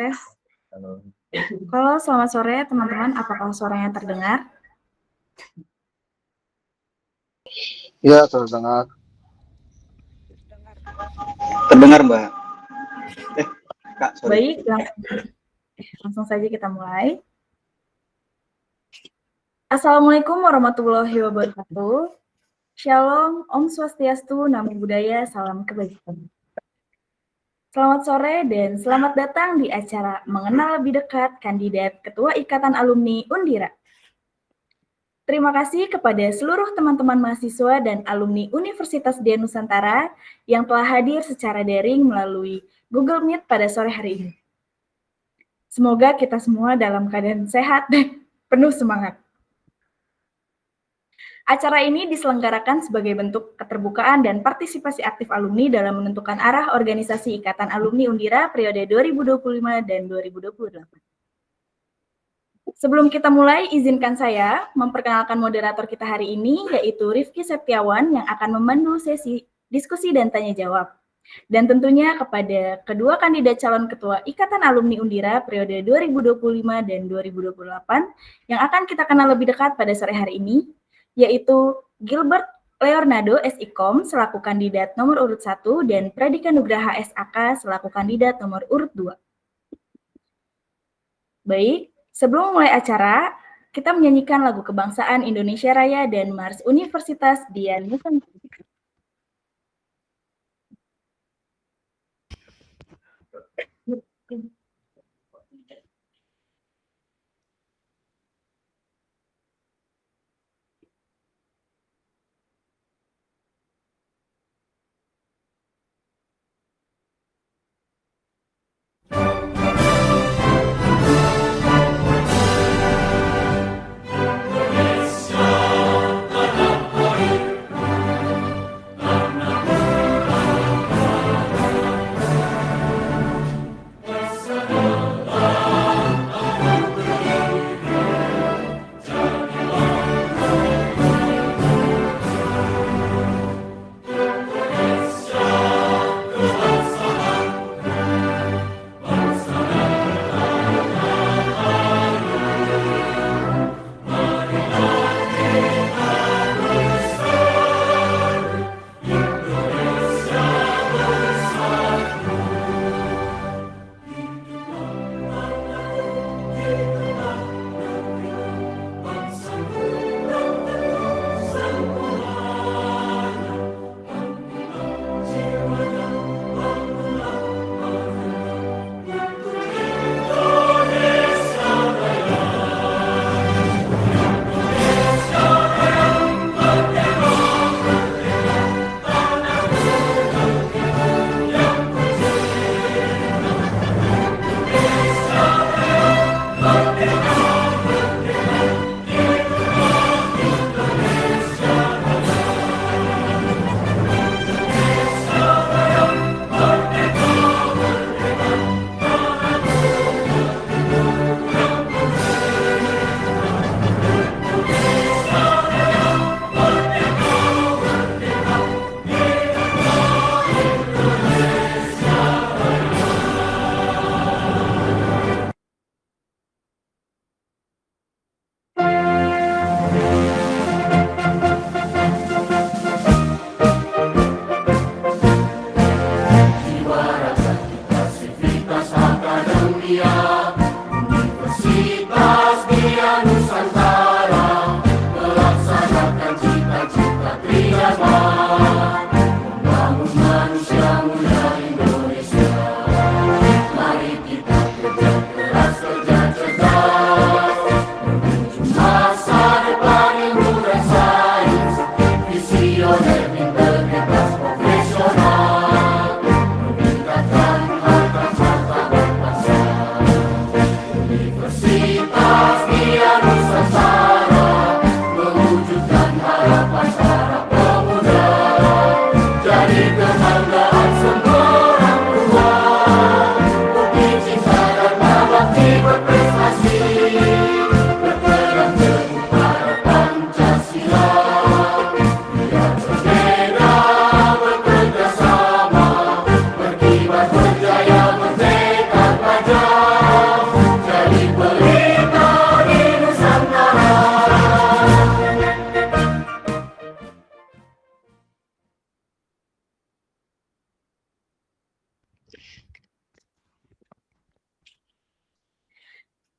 Tes. Halo, selamat sore teman-teman. Apakah suaranya terdengar? Iya, terdengar. Terdengar, Mbak. Kak, sorry. Baik, langsung saja kita mulai. Assalamualaikum warahmatullahi wabarakatuh. Shalom, Om Swastiastu, Namo Buddhaya, Salam Kebajikan. Selamat sore dan selamat datang di acara Mengenal Lebih Dekat Kandidat Ketua Ikatan Alumni Undira. Terima kasih kepada seluruh teman-teman mahasiswa dan alumni Universitas Dian Nusantara yang telah hadir secara daring melalui Google Meet pada sore hari ini. Semoga kita semua dalam keadaan sehat dan penuh semangat. Acara ini diselenggarakan sebagai bentuk keterbukaan dan partisipasi aktif alumni dalam menentukan arah organisasi Ikatan Alumni Undira periode 2025 dan 2028. Sebelum kita mulai, izinkan saya memperkenalkan moderator kita hari ini, yaitu Rifki Septiawan yang akan memandu sesi diskusi dan tanya jawab. Dan tentunya kepada kedua kandidat calon ketua Ikatan Alumni Undira periode 2025 dan 2028 yang akan kita kenal lebih dekat pada sore hari ini, yaitu Gilbert Leonardo SIKOM selaku kandidat nomor urut 1 dan Pradika Nugraha SAK selaku kandidat nomor urut 2. Baik, sebelum mulai acara, kita menyanyikan lagu kebangsaan Indonesia Raya dan Mars Universitas Dian Nusantara.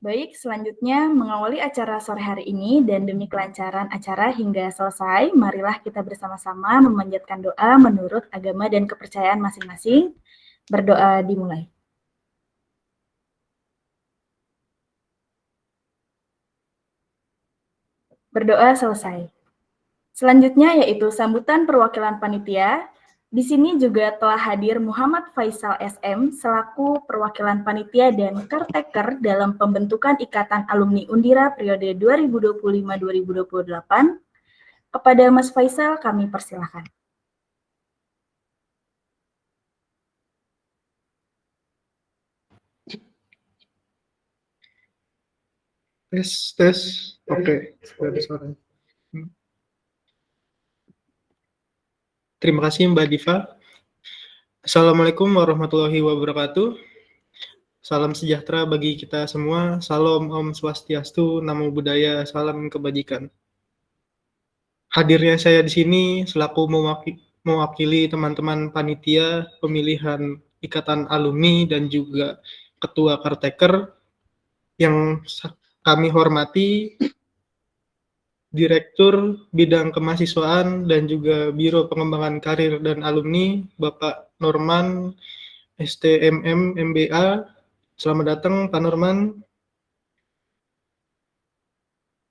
Baik, selanjutnya mengawali acara sore hari ini dan demi kelancaran acara hingga selesai, marilah kita bersama-sama memanjatkan doa menurut agama dan kepercayaan masing-masing. Berdoa dimulai. Berdoa selesai. Selanjutnya yaitu sambutan perwakilan panitia. Di sini juga telah hadir Muhammad Faisal SM selaku perwakilan panitia dan caretaker dalam pembentukan Ikatan Alumni Undira periode 2025-2028. Kepada Mas Faisal kami persilahkan. Tes. Oke, sudah ada suara. Terima kasih Mbak Diva. Assalamualaikum warahmatullahi wabarakatuh. Salam sejahtera bagi kita semua. Salam Om Swastiastu, Namo Buddhaya, salam kebajikan. Hadirnya saya di sini selaku mewakili teman-teman panitia pemilihan Ikatan Alumni dan juga Ketua Caretaker yang kami hormati Direktur Bidang Kemahasiswaan dan juga Biro Pengembangan Karir dan Alumni, Bapak Norman, STMM, MBA. Selamat datang, Pak Norman.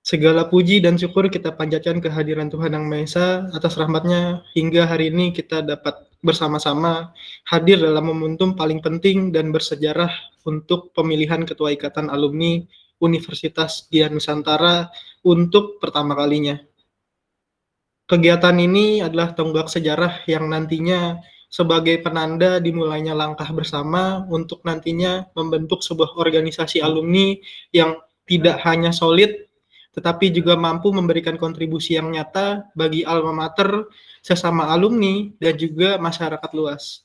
Segala puji dan syukur kita panjatkan kehadiran Tuhan Yang Maha Esa atas rahmat-Nya hingga hari ini kita dapat bersama-sama hadir dalam momentum paling penting dan bersejarah untuk pemilihan Ketua Ikatan Alumni Universitas Dian Nusantara untuk pertama kalinya. Kegiatan ini adalah tonggak sejarah yang nantinya sebagai penanda dimulainya langkah bersama untuk nantinya membentuk sebuah organisasi alumni yang tidak hanya solid, tetapi juga mampu memberikan kontribusi yang nyata bagi alma mater, sesama alumni, dan juga masyarakat luas.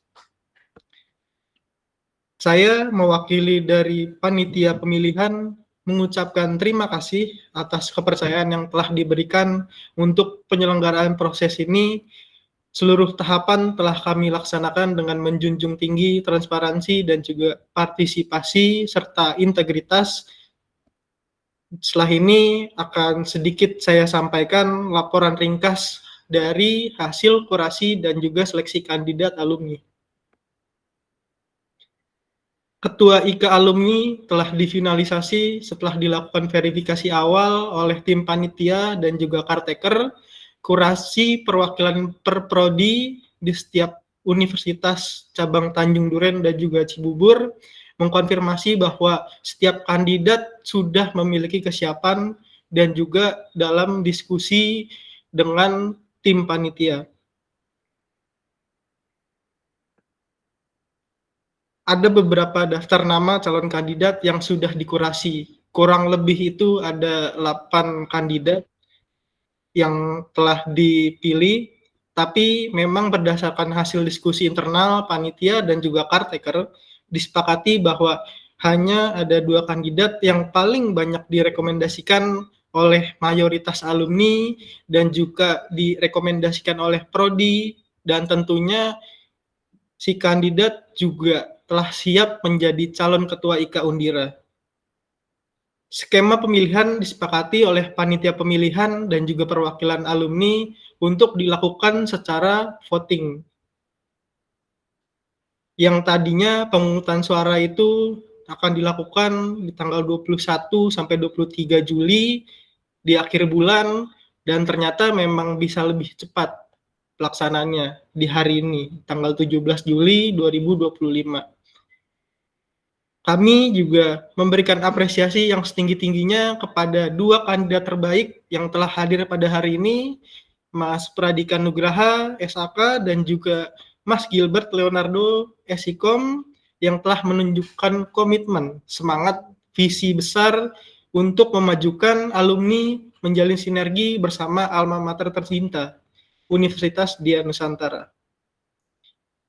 Saya mewakili dari panitia pemilihan mengucapkan terima kasih atas kepercayaan yang telah diberikan untuk penyelenggaraan proses ini. Seluruh tahapan telah kami laksanakan dengan menjunjung tinggi transparansi dan juga partisipasi serta integritas. Setelah ini akan sedikit saya sampaikan laporan ringkas dari hasil kurasi dan juga seleksi kandidat alumni. Ketua IKA Alumni telah difinalisasi setelah dilakukan verifikasi awal oleh tim panitia dan juga caretaker. Kurasi perwakilan per prodi di setiap universitas cabang Tanjung Duren dan juga Cibubur mengkonfirmasi bahwa setiap kandidat sudah memiliki kesiapan dan juga dalam diskusi dengan tim panitia. Ada beberapa daftar nama calon kandidat yang sudah dikurasi. Kurang lebih itu ada 8 kandidat yang telah dipilih, tapi memang berdasarkan hasil diskusi internal panitia dan juga caretaker, disepakati bahwa hanya ada 2 kandidat yang paling banyak direkomendasikan oleh mayoritas alumni dan juga direkomendasikan oleh prodi, dan tentunya si kandidat juga telah siap menjadi calon ketua IKA Undira. Skema pemilihan disepakati oleh panitia pemilihan dan juga perwakilan alumni untuk dilakukan secara voting. Yang tadinya pemungutan suara itu akan dilakukan di tanggal 21 sampai 23 Juli di akhir bulan, dan ternyata memang bisa lebih cepat pelaksananya di hari ini, tanggal 17 Juli 2025. Kami juga memberikan apresiasi yang setinggi-tingginya kepada 2 kandidat terbaik yang telah hadir pada hari ini, Mas Pradika Nugraha, SAK, dan juga Mas Gilbert Leonardo, SIKOM, yang telah menunjukkan komitmen, semangat, visi besar untuk memajukan alumni menjalin sinergi bersama alma mater tercinta, Universitas Dian Nusantara.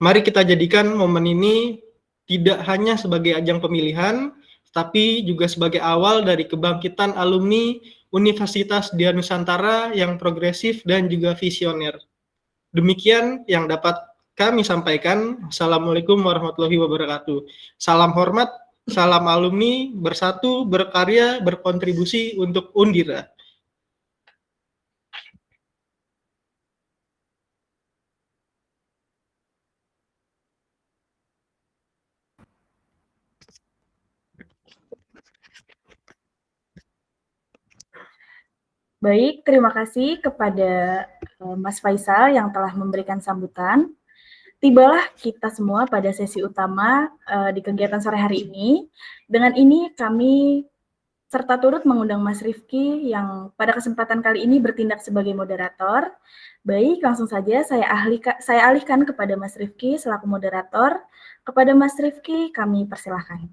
Mari kita jadikan momen ini tidak hanya sebagai ajang pemilihan, tapi juga sebagai awal dari kebangkitan alumni Universitas Dian Nusantara yang progresif dan juga visioner. Demikian yang dapat kami sampaikan. Assalamualaikum warahmatullahi wabarakatuh. Salam hormat, Salam alumni, bersatu, berkarya, berkontribusi untuk Undira. Baik, terima kasih kepada Mas Faisal yang telah memberikan sambutan. Tibalah kita semua pada sesi utama di kegiatan sore hari ini. Dengan ini kami serta turut mengundang Mas Rifki yang pada kesempatan kali ini bertindak sebagai moderator. Baik, langsung saja saya alihkan kepada Mas Rifki selaku moderator. Kepada Mas Rifki, kami persilahkan.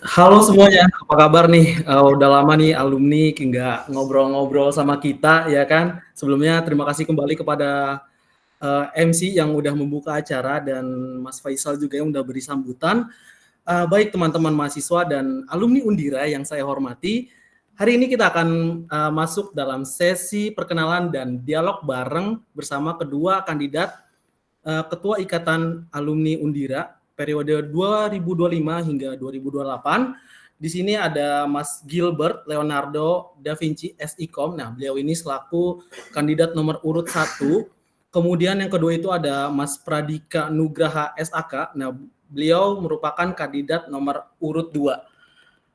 Halo semuanya, apa kabar nih? Udah lama nih alumni nggak ngobrol-ngobrol sama kita, ya kan? Sebelumnya terima kasih kembali kepada MC yang udah membuka acara dan Mas Faisal juga yang udah beri sambutan. Baik teman-teman mahasiswa dan alumni Undira yang saya hormati, hari ini kita akan masuk dalam sesi perkenalan dan dialog bareng bersama kedua kandidat Ketua Ikatan Alumni Undira periode 2025 hingga 2028. Di sini ada Mas Gilbert Leonardo Da Vinci SIKOM. Nah, beliau ini selaku kandidat nomor urut 1. Kemudian yang kedua itu ada Mas Pradika Nugraha SAK. Nah, beliau merupakan kandidat nomor urut 2.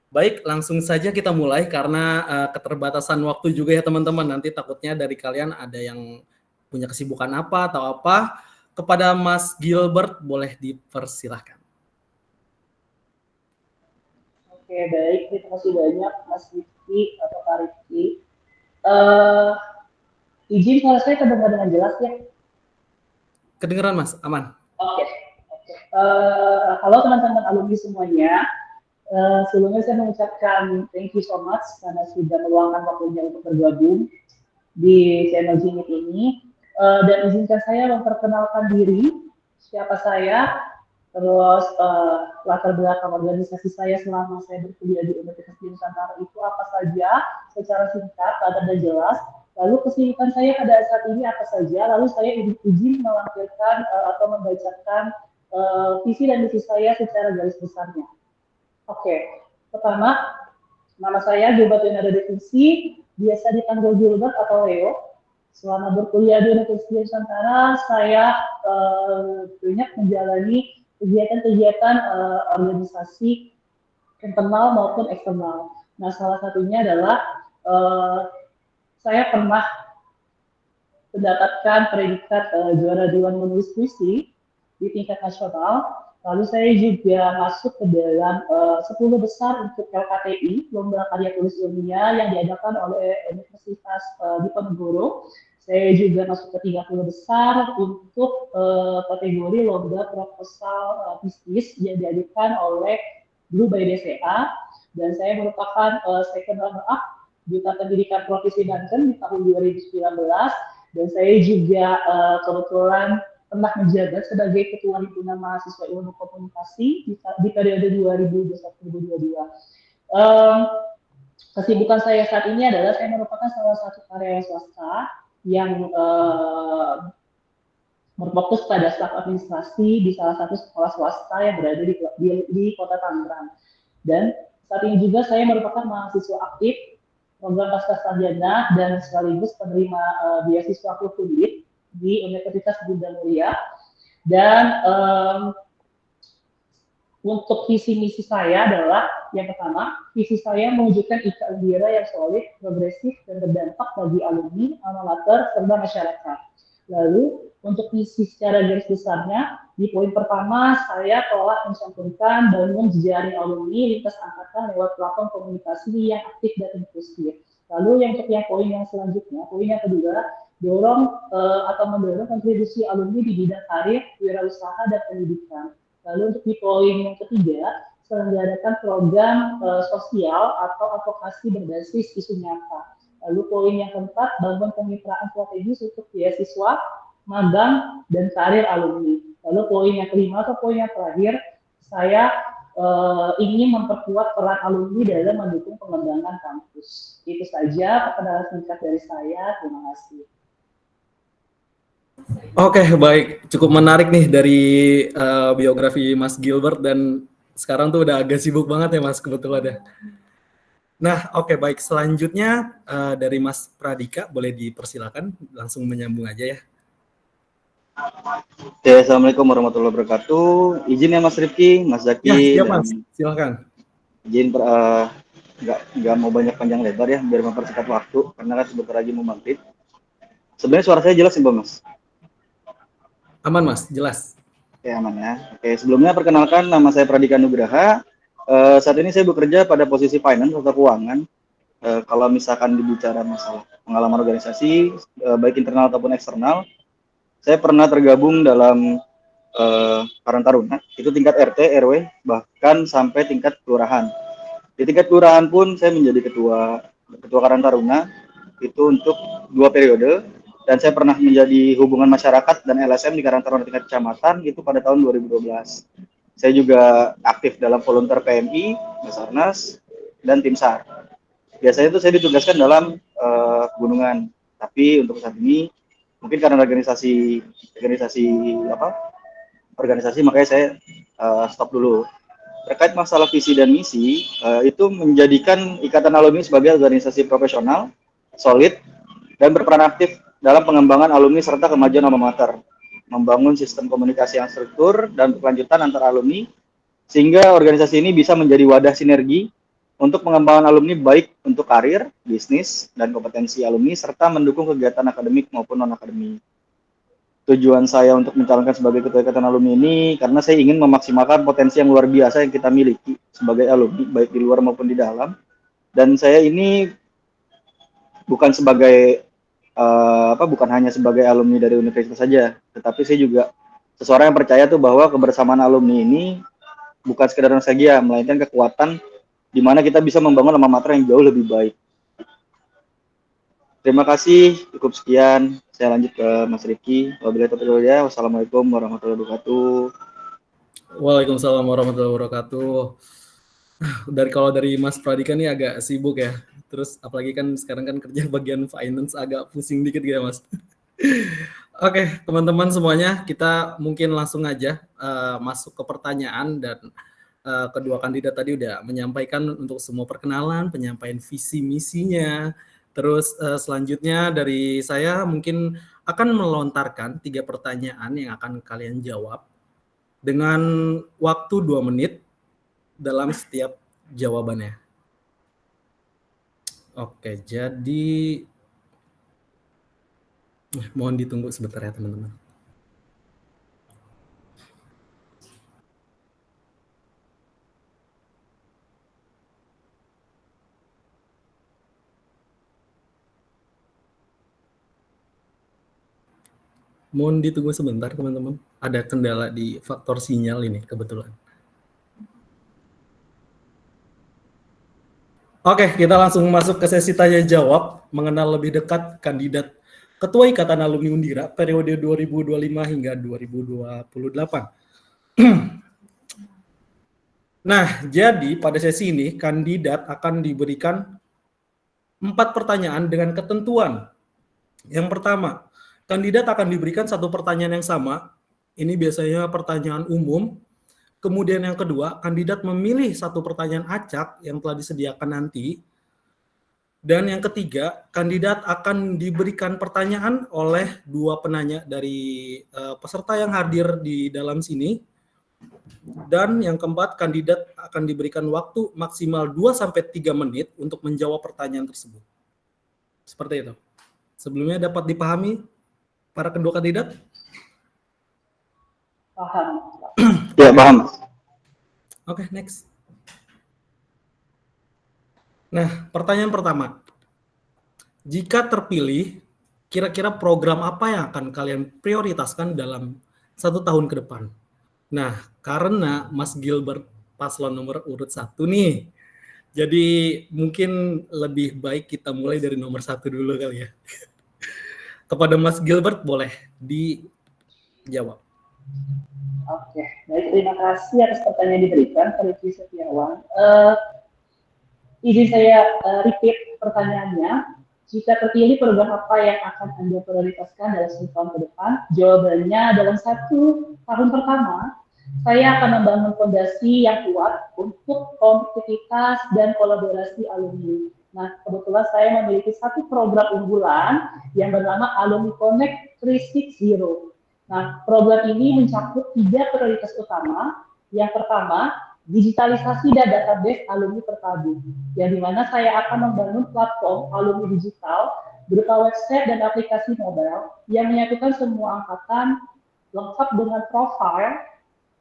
Baik, langsung saja kita mulai karena keterbatasan waktu juga ya teman-teman. Nanti takutnya dari kalian ada yang punya kesibukan apa atau apa. Kepada Mas Gilbert, boleh dipersilahkan. Oke, baik. Terima kasih banyak Mas Rifki atau Kak Rifki. Izin kalau saya kedengar dengan jelas ya? Kedengeran Mas, aman. Oke. Halo teman-teman alumni semuanya. Sebelumnya saya mengucapkan thank you so much karena sudah meluangkan waktunya untuk bergabung di channel Jimit ini. Dan izinkan saya memperkenalkan diri, siapa saya, terus latar belakang organisasi saya selama saya berkuliah di Universitas Nusantara itu apa saja, secara singkat, padat dan jelas. Lalu kesibukan saya pada saat ini apa saja, lalu saya izin melampirkan atau membacakan visi dan misi saya secara garis besarnya. Oke, pertama, nama saya Gilbert Leonardo Da Vinci, biasa dipanggil Gilbert atau Leo. Selama berkuliah di Universitas Nusantara, saya banyak menjalani kegiatan-kegiatan organisasi internal maupun eksternal. Nah, salah satunya adalah saya pernah mendapatkan predikat juara Dewan Menulis Puisi di tingkat nasional. Lalu saya juga masuk ke dalam 10 besar untuk LKTI, Lomba Karya Tulis Ilmiah yang diadakan oleh Universitas Diponegoro. Saya juga masuk ke 30 besar untuk kategori lomba proposal bisnis yang diadakan oleh Blue by DCA, dan saya merupakan second runner up Duta Pendidikan Provinsi Banten di tahun 2019, dan saya juga kebetulan pernah menjabat sebagai Ketua Himpunan Mahasiswa Ilmu Komunikasi di periode 2021-2022. Kesibukan saya saat ini adalah saya merupakan salah satu karyawan swasta yang berfokus pada staf administrasi di salah satu sekolah swasta yang berada di Kota Tangerang. Dan saat ini juga saya merupakan mahasiswa aktif program Pascasarjana dan sekaligus penerima beasiswa Fulbright di Universitas Bunda Mulia. Dan untuk visi misi saya adalah yang pertama, visi saya mewujudkan IKA Undira yang solid, progresif, dan berdampak bagi alumni, alma mater, serta masyarakat. Lalu untuk visi secara garis besarnya, di poin pertama saya telah mencantumkan bangun jejaring alumni lintas angkatan lewat platform komunikasi yang aktif dan inklusif. Lalu untuk yang poin yang selanjutnya, poin yang kedua, dorong atau mendorong kontribusi alumni di bidang karir, wirausaha, dan pendidikan. Lalu untuk di poin yang ketiga, selenggarakan program sosial atau advokasi berbasis isu nyata. Lalu poin yang keempat, bangun kemitraan strategis untuk beasiswa, magang, dan karir alumni. Lalu poin yang kelima atau poin yang terakhir, saya ingin memperkuat peran alumni dalam mendukung pengembangan kampus. Itu saja perkenalan singkat dari saya. Terima kasih. Oke, baik. Cukup menarik nih dari biografi Mas Gilbert dan sekarang tuh udah agak sibuk banget ya Mas kebetulan ya. Nah, oke baik. Selanjutnya dari Mas Pradika boleh dipersilakan langsung menyambung aja ya. Oke, Assalamualaikum warahmatullahi wabarakatuh. Izin ya Mas Rifki, Mas Ya, Zaki, siap dan Mas. Silakan. izin nggak mau banyak panjang lebar ya, biar mempersingkat waktu, karena kan sebentar lagi mau maghrib. Sebenarnya suara saya jelas ya, Mas? Aman Mas, jelas. Oke, aman ya. Oke, sebelumnya perkenalkan nama saya Pradika Nugraha. Saat ini saya bekerja pada posisi finance atau keuangan. Kalau misalkan dibicara masalah pengalaman organisasi, baik internal ataupun eksternal, saya pernah tergabung dalam Karang Taruna, itu tingkat RT, RW, bahkan sampai tingkat kelurahan. Di tingkat kelurahan pun saya menjadi ketua Karang Taruna, itu untuk 2 periode, dan saya pernah menjadi hubungan masyarakat dan LSM di Karang Taruna tingkat kecamatan, itu pada tahun 2012. Saya juga aktif dalam volunteer PMI, Basarnas, dan Tim SAR. Biasanya itu saya ditugaskan dalam gunungan, tapi untuk saat ini mungkin karena organisasi makanya saya stop dulu. Terkait masalah visi dan misi, itu menjadikan Ikatan Alumni sebagai organisasi profesional, solid, dan berperan aktif dalam pengembangan alumni serta kemajuan alma mater, membangun sistem komunikasi yang struktur dan berkelanjutan antar alumni, sehingga organisasi ini bisa menjadi wadah sinergi untuk pengembangan alumni baik untuk karir, bisnis, dan kompetensi alumni, serta mendukung kegiatan akademik maupun non-akademik. Tujuan saya untuk mencalonkan sebagai ketua ikatan alumni ini karena saya ingin memaksimalkan potensi yang luar biasa yang kita miliki sebagai alumni baik di luar maupun di dalam, dan saya ini bukan sebagai bukan hanya sebagai alumni dari universitas saja, tetapi saya juga seseorang yang percaya tuh bahwa kebersamaan alumni ini bukan sekedar nostalgia, melainkan kekuatan di mana kita bisa membangun alma mater yang jauh lebih baik. Terima kasih, cukup sekian. Saya lanjut ke Mas Rifki. Wassalamualaikum warahmatullahi wabarakatuh. Waalaikumsalam warahmatullahi wabarakatuh. Kalau dari Mas Pradika nih agak sibuk ya. Terus apalagi kan sekarang kan kerja bagian finance agak pusing dikit gitu ya Mas. Oke, teman-teman semuanya, kita mungkin langsung aja masuk ke pertanyaan, dan kedua kandidat tadi udah menyampaikan untuk semua perkenalan, penyampaian visi misinya. Terus selanjutnya dari saya mungkin akan melontarkan 3 pertanyaan yang akan kalian jawab dengan waktu 2 menit dalam setiap jawabannya. Oke, jadi mohon ditunggu sebentar ya teman-teman. Mohon ditunggu sebentar teman-teman. Ada kendala di faktor sinyal ini kebetulan. Oke, kita langsung masuk ke sesi tanya jawab, mengenal lebih dekat kandidat Ketua Ikatan Alumni Undira periode 2025 hingga 2028. Nah, jadi pada sesi ini kandidat akan diberikan 4 pertanyaan dengan ketentuan. Yang pertama, kandidat akan diberikan 1 pertanyaan yang sama. Ini biasanya pertanyaan umum. Kemudian yang kedua, kandidat memilih 1 pertanyaan acak yang telah disediakan nanti. Dan yang ketiga, kandidat akan diberikan pertanyaan oleh 2 penanya dari peserta yang hadir di dalam sini. Dan yang keempat, kandidat akan diberikan waktu maksimal 2-3 menit untuk menjawab pertanyaan tersebut. Seperti itu. Sebelumnya dapat dipahami para kedua kandidat? Paham. Ya, paham. Oke, next. Nah, pertanyaan pertama. Jika terpilih, kira-kira program apa yang akan kalian prioritaskan dalam 1 tahun ke depan? Nah, karena Mas Gilbert paslon nomor urut 1 nih, jadi mungkin lebih baik kita mulai dari nomor 1 dulu kali ya. Kepada Mas Gilbert boleh dijawab. Oke, baik, terima kasih atas pertanyaan yang diberikan, Pak Rifki Setiawan. Izin saya repeat pertanyaannya. Jika terpilih, program apa yang akan Anda prioritaskan dalam 10 tahun ke depan? Jawabannya, dalam 1 tahun pertama, saya akan membangun fondasi yang kuat untuk kompetitivitas dan kolaborasi alumni. Nah, kebetulan saya memiliki satu program unggulan yang bernama Alumni Connect 360. Nah, program ini mencakup 3 prioritas utama. Yang pertama, digitalisasi dan database alumni terpadu, yang dimana saya akan membangun platform alumni digital berupa website dan aplikasi mobile yang menyatukan semua angkatan lengkap dengan profil,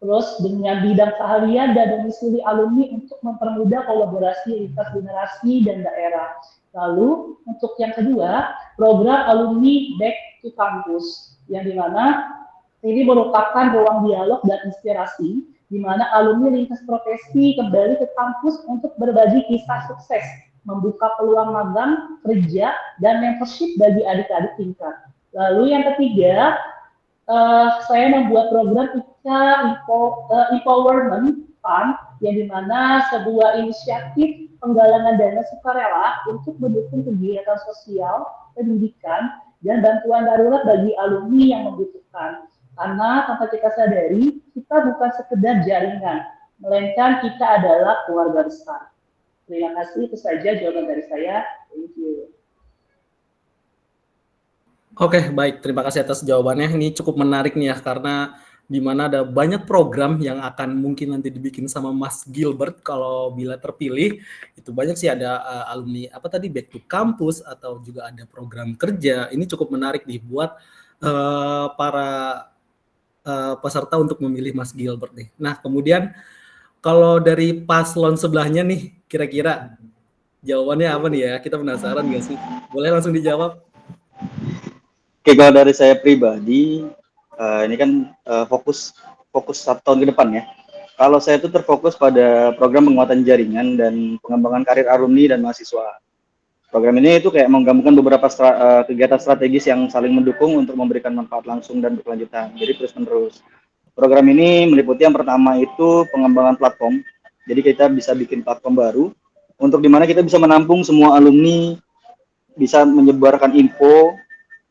terus dengan bidang keahlian dan domisili alumni untuk mempermudah kolaborasi lintas generasi dan daerah. Lalu untuk yang kedua, program alumni Back to Campus, yang dimana ini merupakan ruang dialog dan inspirasi di mana alumni lintas profesi kembali ke kampus untuk berbagi kisah sukses, membuka peluang magang, kerja, dan mentorship bagi adik-adik tingkat. Lalu yang ketiga, saya membuat program IKA Empowerment Fund, yang dimana sebuah inisiatif penggalangan dana sukarela untuk mendukung kegiatan sosial, pendidikan, dan bantuan darurat bagi alumni yang membutuhkan. Karena tanpa kita sadari, kita bukan sekedar jaringan, melainkan kita adalah keluarga besar. Terima kasih, itu saja jawaban dari saya. Thank you. Oke, baik. Terima kasih atas jawabannya. Ini cukup menarik nih ya, karena di mana ada banyak program yang akan mungkin nanti dibikin sama Mas Gilbert kalau bila terpilih. Itu banyak sih, ada alumni apa tadi, Back to Campus, atau juga ada program kerja. Ini cukup menarik dibuat para peserta untuk memilih Mas Gilbert nih. Nah, kemudian kalau dari paslon sebelahnya nih, kira-kira jawabannya apa nih ya? Kita penasaran nggak sih? Boleh langsung dijawab? Oke, kalau dari saya pribadi, ini kan fokus 1 tahun ke depan ya. Kalau saya itu terfokus pada program penguatan jaringan dan pengembangan karir alumni dan mahasiswa. Program ini itu kayak menggabungkan beberapa kegiatan strategis yang saling mendukung untuk memberikan manfaat langsung dan berkelanjutan. Jadi terus-menerus. Program ini meliputi yang pertama itu pengembangan platform. Jadi kita bisa bikin platform baru untuk dimana kita bisa menampung semua alumni, bisa menyebarkan info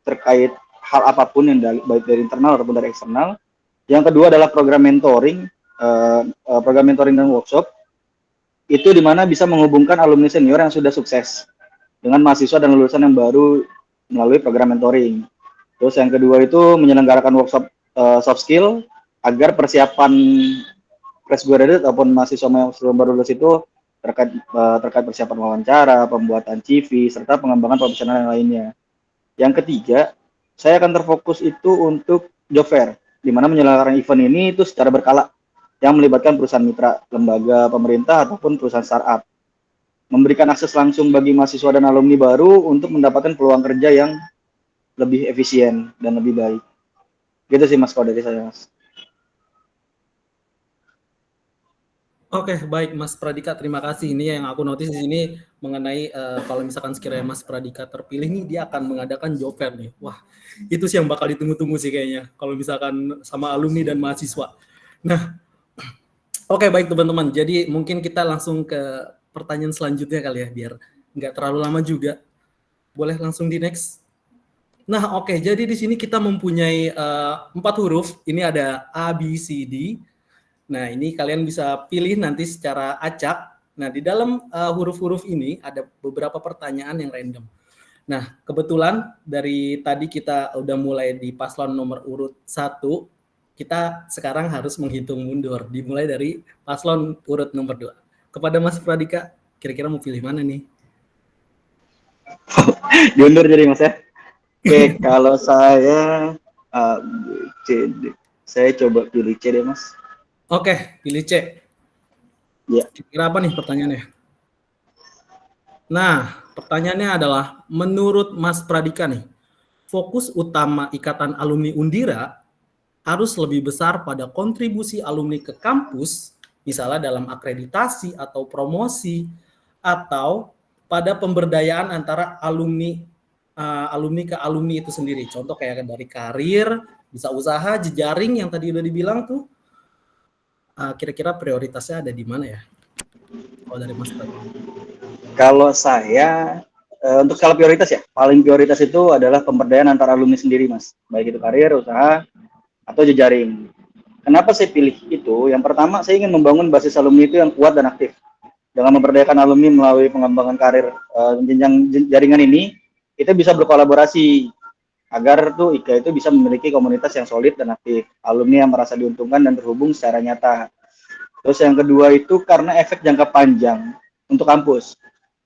terkait hal apapun yang baik dari internal ataupun dari eksternal. Yang kedua adalah program mentoring dan workshop. Itu dimana bisa menghubungkan alumni senior yang sudah sukses dengan mahasiswa dan lulusan yang baru melalui program mentoring. Terus yang kedua itu menyelenggarakan workshop soft skill agar persiapan fresh graduate ataupun mahasiswa yang baru lulus itu terkait persiapan wawancara, pembuatan CV, serta pengembangan profesional yang lainnya. Yang ketiga, saya akan terfokus itu untuk job fair, di mana menyelenggarakan event ini itu secara berkala yang melibatkan perusahaan mitra, lembaga pemerintah ataupun perusahaan startup. Memberikan akses langsung bagi mahasiswa dan alumni baru untuk mendapatkan peluang kerja yang lebih efisien dan lebih baik. Gitu sih Mas, kalau dari saya, Mas. Oke, baik Mas Pradika, terima kasih. Ini yang aku notice di sini mengenai kalau misalkan sekiranya Mas Pradika terpilih nih, dia akan mengadakan job fair nih. Wah, itu sih yang bakal ditunggu-tunggu sih kayaknya, kalau misalkan sama alumni dan mahasiswa. Nah, oke, baik teman-teman. Jadi mungkin kita langsung ke pertanyaan selanjutnya kali ya, biar nggak terlalu lama juga. Boleh langsung di next. Nah, oke. Jadi di sini kita mempunyai 4 huruf. Ini ada A, B, C, D. Nah, ini kalian bisa pilih nanti secara acak. Nah, di dalam huruf-huruf ini ada beberapa pertanyaan yang random. Nah, kebetulan dari tadi kita udah mulai di paslon nomor urut 1, kita sekarang harus menghitung mundur. Dimulai dari paslon urut nomor 2. Kepada Mas Pradika, kira-kira mau pilih mana nih? Diundur jadi Mas ya. Oke, kalau saya C, D. Saya coba pilih C deh Mas. Oke, pilih C. Ya. Kira apa nih pertanyaannya? Nah, pertanyaannya adalah, menurut Mas Pradika nih, fokus utama Ikatan Alumni Undira harus lebih besar pada kontribusi alumni ke kampus, misalnya dalam akreditasi atau promosi, atau pada pemberdayaan antara alumni ke alumni itu sendiri. Contoh kayak dari karir, bisa usaha, jejaring yang tadi udah dibilang tuh. Kira-kira prioritasnya ada di mana ya? Kalau dari Mas Pradika. Kalau saya untuk skala prioritas ya, paling prioritas itu adalah pemberdayaan antar alumni sendiri, Mas. Baik itu karir, usaha, atau jejaring. Kenapa saya pilih itu? Yang pertama, saya ingin membangun basis alumni itu yang kuat dan aktif. Dengan memberdayakan alumni melalui pengembangan karir jenjang jaringan ini, kita bisa berkolaborasi agar tuh IKA itu bisa memiliki komunitas yang solid dan aktif, alumni yang merasa diuntungkan dan terhubung secara nyata. Terus yang kedua itu karena efek jangka panjang untuk kampus.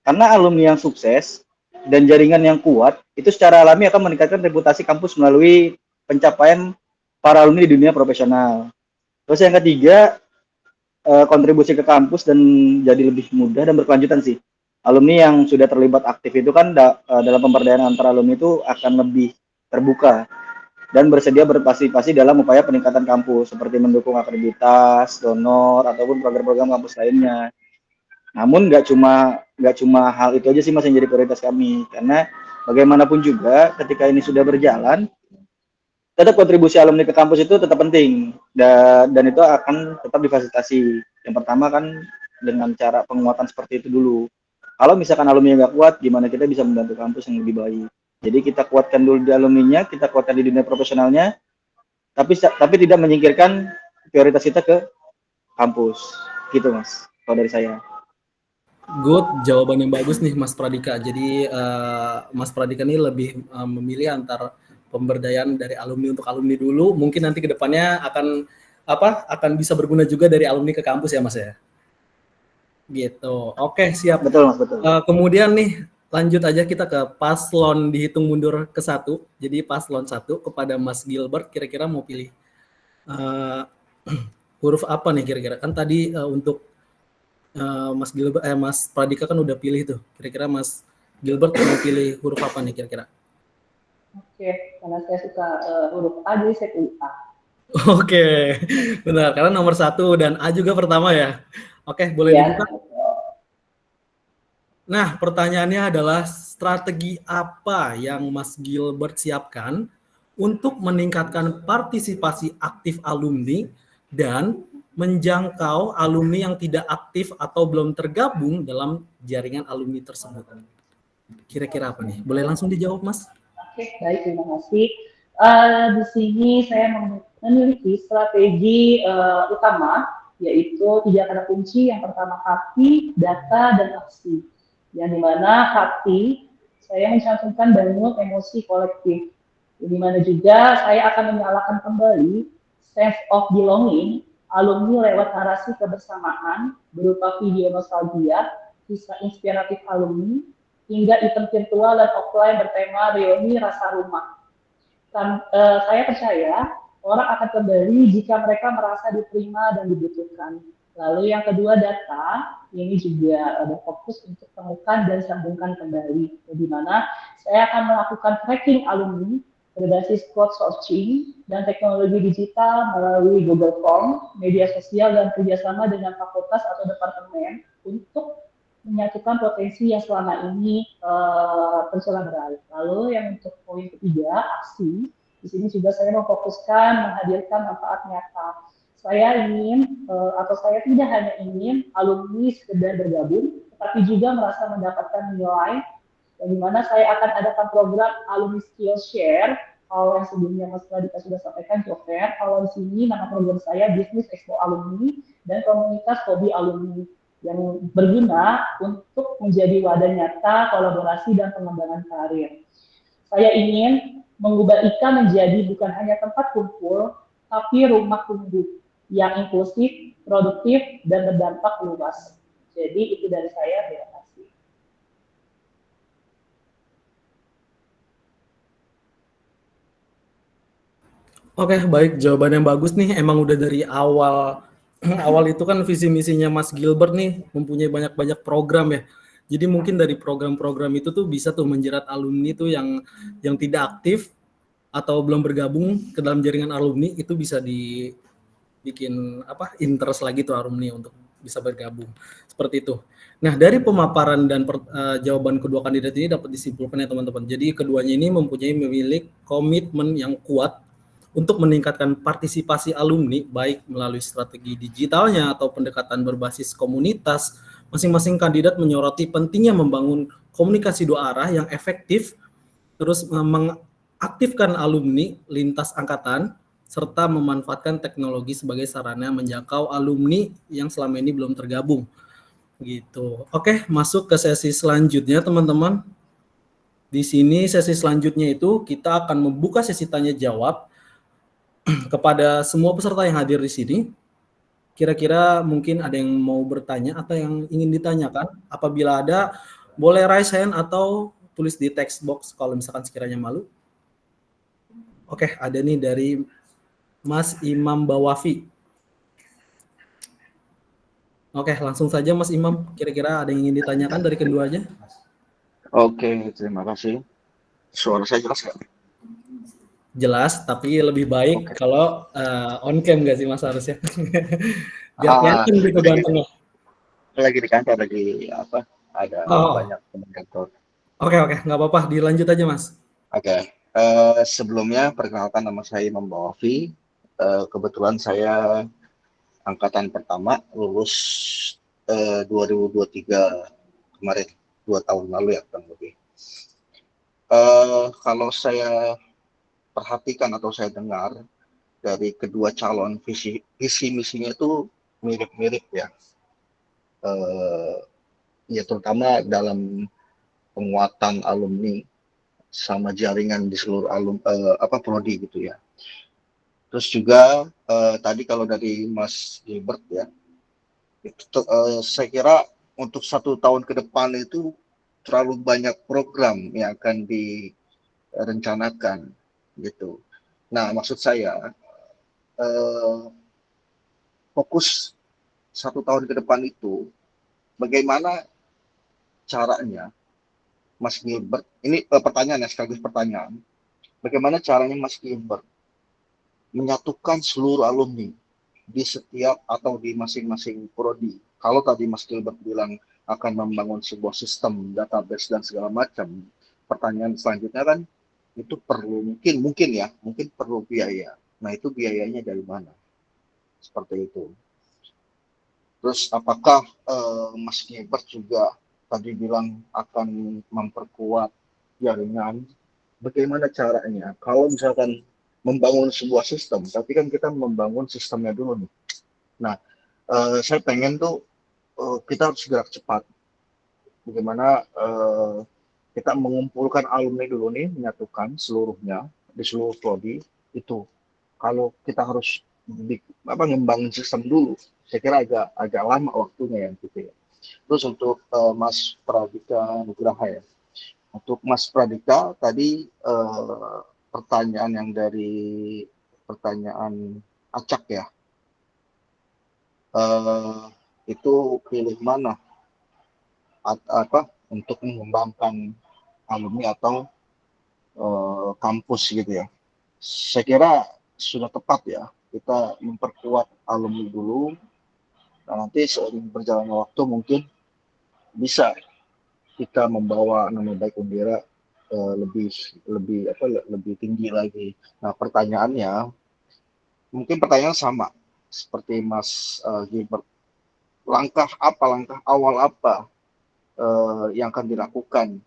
Karena alumni yang sukses dan jaringan yang kuat, itu secara alami akan meningkatkan reputasi kampus melalui pencapaian para alumni di dunia profesional. Terus yang ketiga, kontribusi ke kampus dan jadi lebih mudah dan berkelanjutan sih. Alumni yang sudah terlibat aktif itu kan dalam pemberdayaan antar alumni itu akan lebih terbuka dan bersedia berpartisipasi dalam upaya peningkatan kampus seperti mendukung akreditas, donor ataupun program-program kampus lainnya. Namun nggak cuma hal itu aja sih Mas yang jadi prioritas kami, karena bagaimanapun juga ketika ini sudah berjalan, tetap kontribusi alumni ke kampus itu tetap penting dan itu akan tetap difasilitasi. Yang pertama kan dengan cara penguatan seperti itu dulu. Kalau misalkan alumni nggak kuat, gimana kita bisa membantu kampus yang lebih baik. Jadi kita kuatkan dulu di alumninya, kita kuatkan di dunia profesionalnya, tapi tidak menyingkirkan prioritas kita ke kampus. Gitu Mas, kalau dari saya. Good, jawaban yang bagus nih Mas Pradika. Jadi Mas Pradika ini lebih memilih antara pemberdayaan dari alumni untuk alumni dulu. Mungkin nanti kedepannya akan bisa berguna juga dari alumni ke kampus ya Mas ya. Gitu. Oke, siap. Betul Mas, betul. Kemudian nih lanjut aja kita ke paslon dihitung mundur ke 1. Jadi paslon 1 kepada Mas Gilbert, kira-kira mau pilih huruf apa nih kira-kira? Kan tadi untuk Mas Gilbert, Mas Pradika kan udah pilih tuh. Kira-kira Mas Gilbert mau pilih huruf apa nih kira-kira? Oke, karena saya suka huruf A, jadi saya pilih A. Oke, benar. Karena nomor 1 dan A juga pertama ya. Oke, boleh Ya. dibuka. Nah, pertanyaannya adalah strategi apa yang Mas Gilbert siapkan untuk meningkatkan partisipasi aktif alumni dan menjangkau alumni yang tidak aktif atau belum tergabung dalam jaringan alumni tersebut. Kira-kira apa nih? Boleh langsung dijawab, Mas? Oke, baik, terima kasih. Di sini saya memiliki strategi utama, yaitu 3 kata kunci. Yang pertama hati, data, dan aksi. Yang dimana hati, saya mencantumkan banyak emosi kolektif. Di mana juga saya akan menyalakan kembali sense of belonging alumni lewat narasi kebersamaan berupa video nostalgia, kisah inspiratif alumni, hingga event virtual dan offline bertema reuni rasa rumah. Saya percaya orang akan kembali jika mereka merasa diterima dan dibutuhkan. Lalu yang kedua data, ini juga ada fokus untuk temukan dan sambungkan kembali. Di mana saya akan melakukan tracking alumni berbasis crowdsourcing dan teknologi digital melalui Google Form, media sosial, dan kerjasama dengan fakultas atau departemen untuk menyatukan potensi yang selama ini tercelarai. Lalu yang untuk poin ketiga, aksi. Di sini juga saya memfokuskan menghadirkan manfaat nyata. Saya ingin atau saya tidak hanya ingin alumni sekedar bergabung, tetapi juga merasa mendapatkan nilai. Yang dimana saya akan adakan program alumni skill share. Kalau yang sebelumnya Mas Pradika sudah sampaikan Joker, kalau di sini nama program saya Bisnis Expo Alumni dan Komunitas Hobi Alumni yang berguna untuk menjadi wadah nyata kolaborasi dan pengembangan karir. Saya ingin mengubah IKA menjadi bukan hanya tempat kumpul, tapi rumah tumbuh yang inklusif, produktif, dan berdampak luas. Jadi itu dari saya, terima kasih. Oke, baik. Jawaban yang bagus nih. Emang udah dari awal itu kan visi misinya Mas Gilbert nih mempunyai banyak program ya. Jadi mungkin dari program-program itu tuh bisa tuh menjerat alumni tuh yang tidak aktif atau belum bergabung ke dalam jaringan alumni, itu bisa dibikin interest lagi tuh alumni untuk bisa bergabung. Seperti itu. Nah, dari pemaparan dan jawaban kedua kandidat ini dapat disimpulkan ya teman-teman. Jadi keduanya ini memiliki komitmen yang kuat untuk meningkatkan partisipasi alumni, baik melalui strategi digitalnya atau pendekatan berbasis komunitas Masing-masing kandidat menyoroti pentingnya membangun komunikasi dua arah yang efektif, terus mengaktifkan alumni lintas angkatan, serta memanfaatkan teknologi sebagai sarana menjangkau alumni yang selama ini belum tergabung. Gitu. Oke, masuk ke sesi selanjutnya, teman-teman. Di sini sesi selanjutnya itu kita akan membuka sesi tanya jawab kepada semua peserta yang hadir di sini. Kira-kira mungkin ada yang mau bertanya atau yang ingin ditanyakan. Apabila ada, boleh raise hand atau tulis di text box kalau misalkan sekiranya malu. Oke, ada nih dari Mas Imam Bawafi. Oke, langsung saja Mas Imam. Kira-kira ada yang ingin ditanyakan dari keduanya? Oke, terima kasih. Suara saya jelas nggak? Jelas, tapi lebih baik kalau on cam nggak sih Mas harusnya? Biar Ah, kelihatan gitu gantengnya. lagi di kantor, lagi apa? Ada Oh, banyak teman kantor. oke, nggak apa-apa, dilanjut aja Mas. Oke, sebelumnya perkenalkan nama saya Imam Bawafi. Kebetulan saya angkatan pertama lulus 2023 kemarin, 2 tahun lalu ya kurang lebih. Kalau saya perhatikan atau saya dengar dari kedua calon visi misinya itu mirip-mirip ya. Ya terutama dalam penguatan alumni sama jaringan di seluruh prodi gitu ya. Terus juga tadi kalau dari Mas Gilbert ya, itu saya kira untuk 1 tahun ke depan itu terlalu banyak program yang akan direncanakan gitu. Nah maksud saya fokus 1 tahun ke depan itu bagaimana caranya Mas Gilbert, ini pertanyaan ya, sekaligus pertanyaan, bagaimana caranya Mas Gilbert menyatukan seluruh alumni di setiap atau di masing-masing prodi. Kalau tadi Mas Gilbert bilang akan membangun sebuah sistem database dan segala macam, pertanyaan selanjutnya kan itu perlu mungkin perlu biaya. Nah itu biayanya dari mana? Seperti itu. Terus apakah Mas Gilbert juga tadi bilang akan memperkuat jaringan? Bagaimana caranya? Kalau misalkan membangun sebuah sistem, tapi kan kita membangun sistemnya dulu nih. Nah, saya pengen tuh kita harus gerak cepat. Bagaimana kita mengumpulkan alumni dulu nih, menyatukan seluruhnya di seluruh prodi itu. Kalau kita harus ngembangin sistem dulu, saya kira agak lama waktunya ya gitu ya. Terus untuk Mas Pradika Nugraha ya. Untuk Mas Pradika tadi pertanyaan yang dari pertanyaan acak ya. Itu pilih mana untuk mengembangkan alumni atau kampus gitu ya. Saya kira sudah tepat ya kita memperkuat alumni dulu. Nah, nanti seiring berjalannya waktu mungkin bisa kita membawa nama baik Undira lebih lebih tinggi lagi. Nah pertanyaannya mungkin pertanyaan sama seperti Mas Gilbert. Langkah awal apa yang akan dilakukan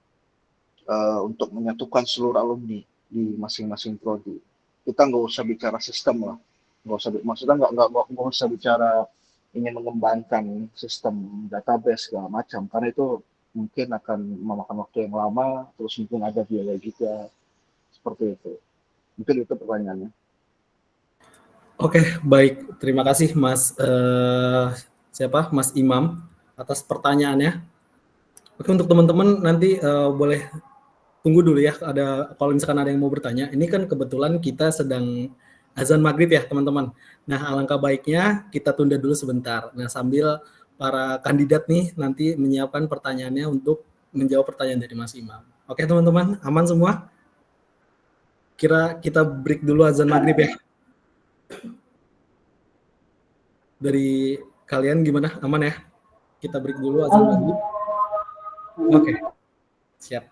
untuk menyatukan seluruh alumni di masing-masing prodi? Kita nggak usah bicara sistem lah, maksudnya nggak usah bicara ingin mengembangkan sistem database segala macam, karena itu mungkin akan memakan waktu yang lama, terus mungkin ada biaya juga, seperti itu. Mungkin itu pertanyaannya. Oke, baik. Terima kasih Mas Mas Imam atas pertanyaannya. Oke, untuk teman-teman nanti boleh tunggu dulu ya. Kalau misalkan ada yang mau bertanya. Ini kan kebetulan kita sedang azan maghrib ya teman-teman. Nah, alangkah baiknya kita tunda dulu sebentar. Nah, sambil para kandidat nih nanti menyiapkan pertanyaannya untuk menjawab pertanyaan dari Mas Imam. Oke teman-teman, aman semua? Kira kita break dulu azan maghrib ya. Dari kalian gimana? Aman ya? Kita break dulu azan maghrib. Oke, siap.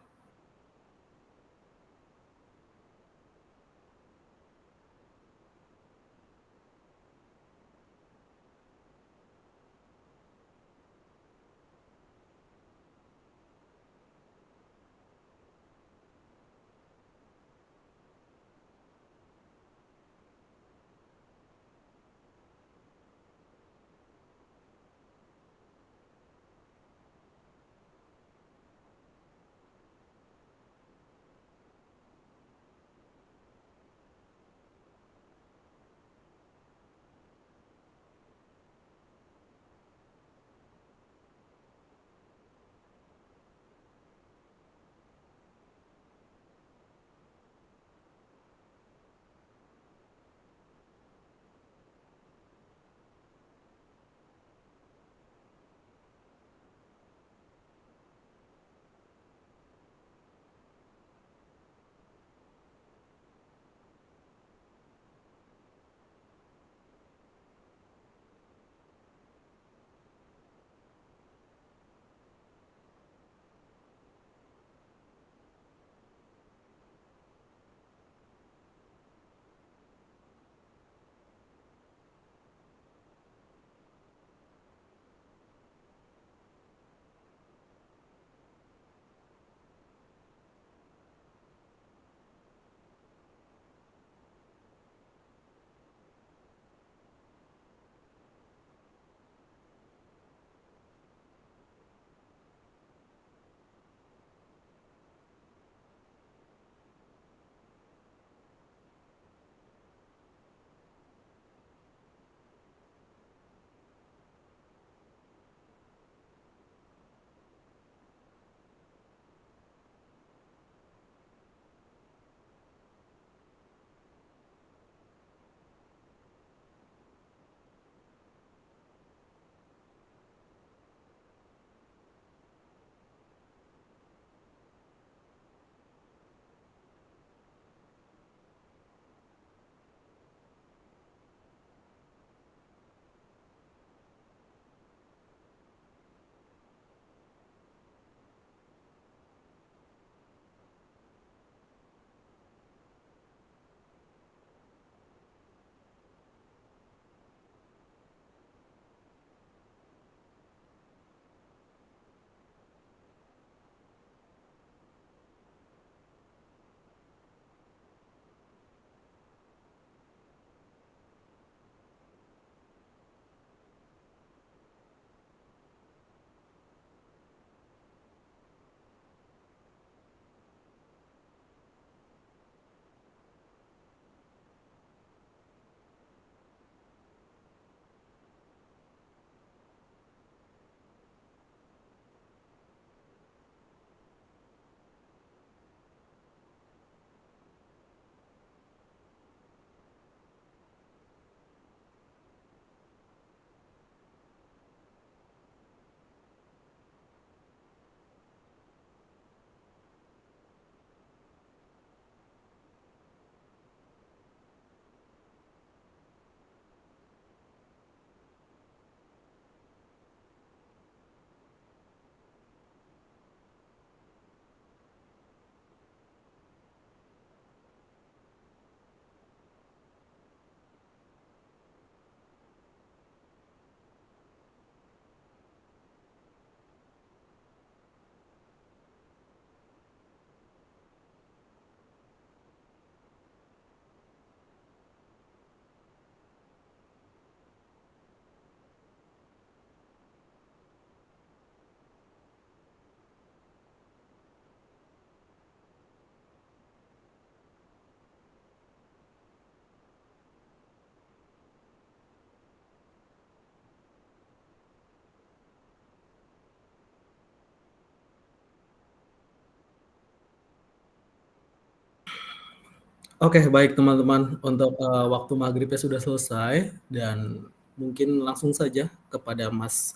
Oke, baik teman-teman, untuk waktu maghribnya sudah selesai dan mungkin langsung saja kepada Mas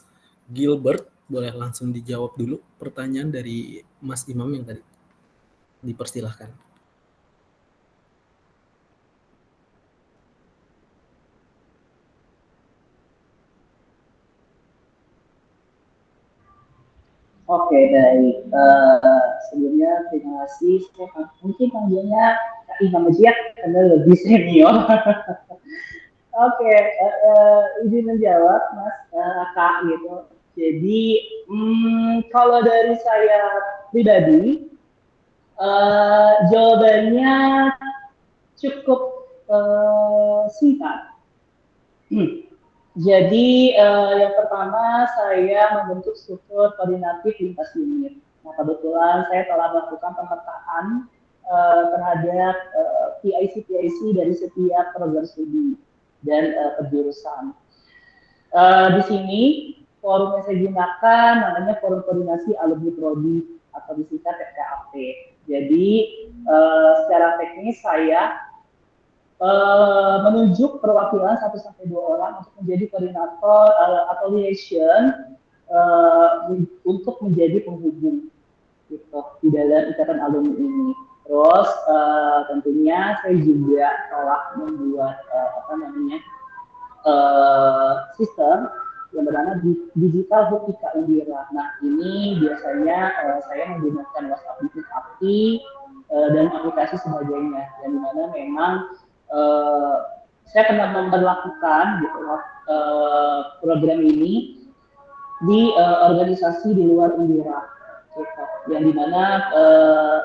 Gilbert, boleh langsung dijawab dulu pertanyaan dari Mas Imam yang tadi. Dipersilahkan. Oke, baik. Sebelumnya terima kasih. Saya mungkin panggilnya Kak Imam aja ya, karena lebih senior. Oke, izin menjawab, Mas Kak gitu. Jadi, kalau dari saya pribadi, jawabannya cukup singkat. Jadi yang pertama saya membentuk struktur koordinatif lintas unit. Nah kebetulan saya telah melakukan pemetaan terhadap PIC dari setiap program studi dan penjurusan. Di sini forum yang saya gunakan namanya Forum Koordinasi Alumni Prodi atau disingkat FKAP. Jadi secara teknis saya menunjuk perwakilan 1-2 orang untuk menjadi koordinator atau liaison untuk menjadi penghubung gitu di dalam ikatan alumni ini. Terus tentunya saya juga telah membuat sistem yang bernama Digital Hub IKA Undira. Nah ini biasanya saya menggunakan WhatsApp Business API dan aplikasi sebagainya, yang dimana memang saya pernah memperlakukan gitu, program ini di organisasi di luar Undira, gitu, yang dimana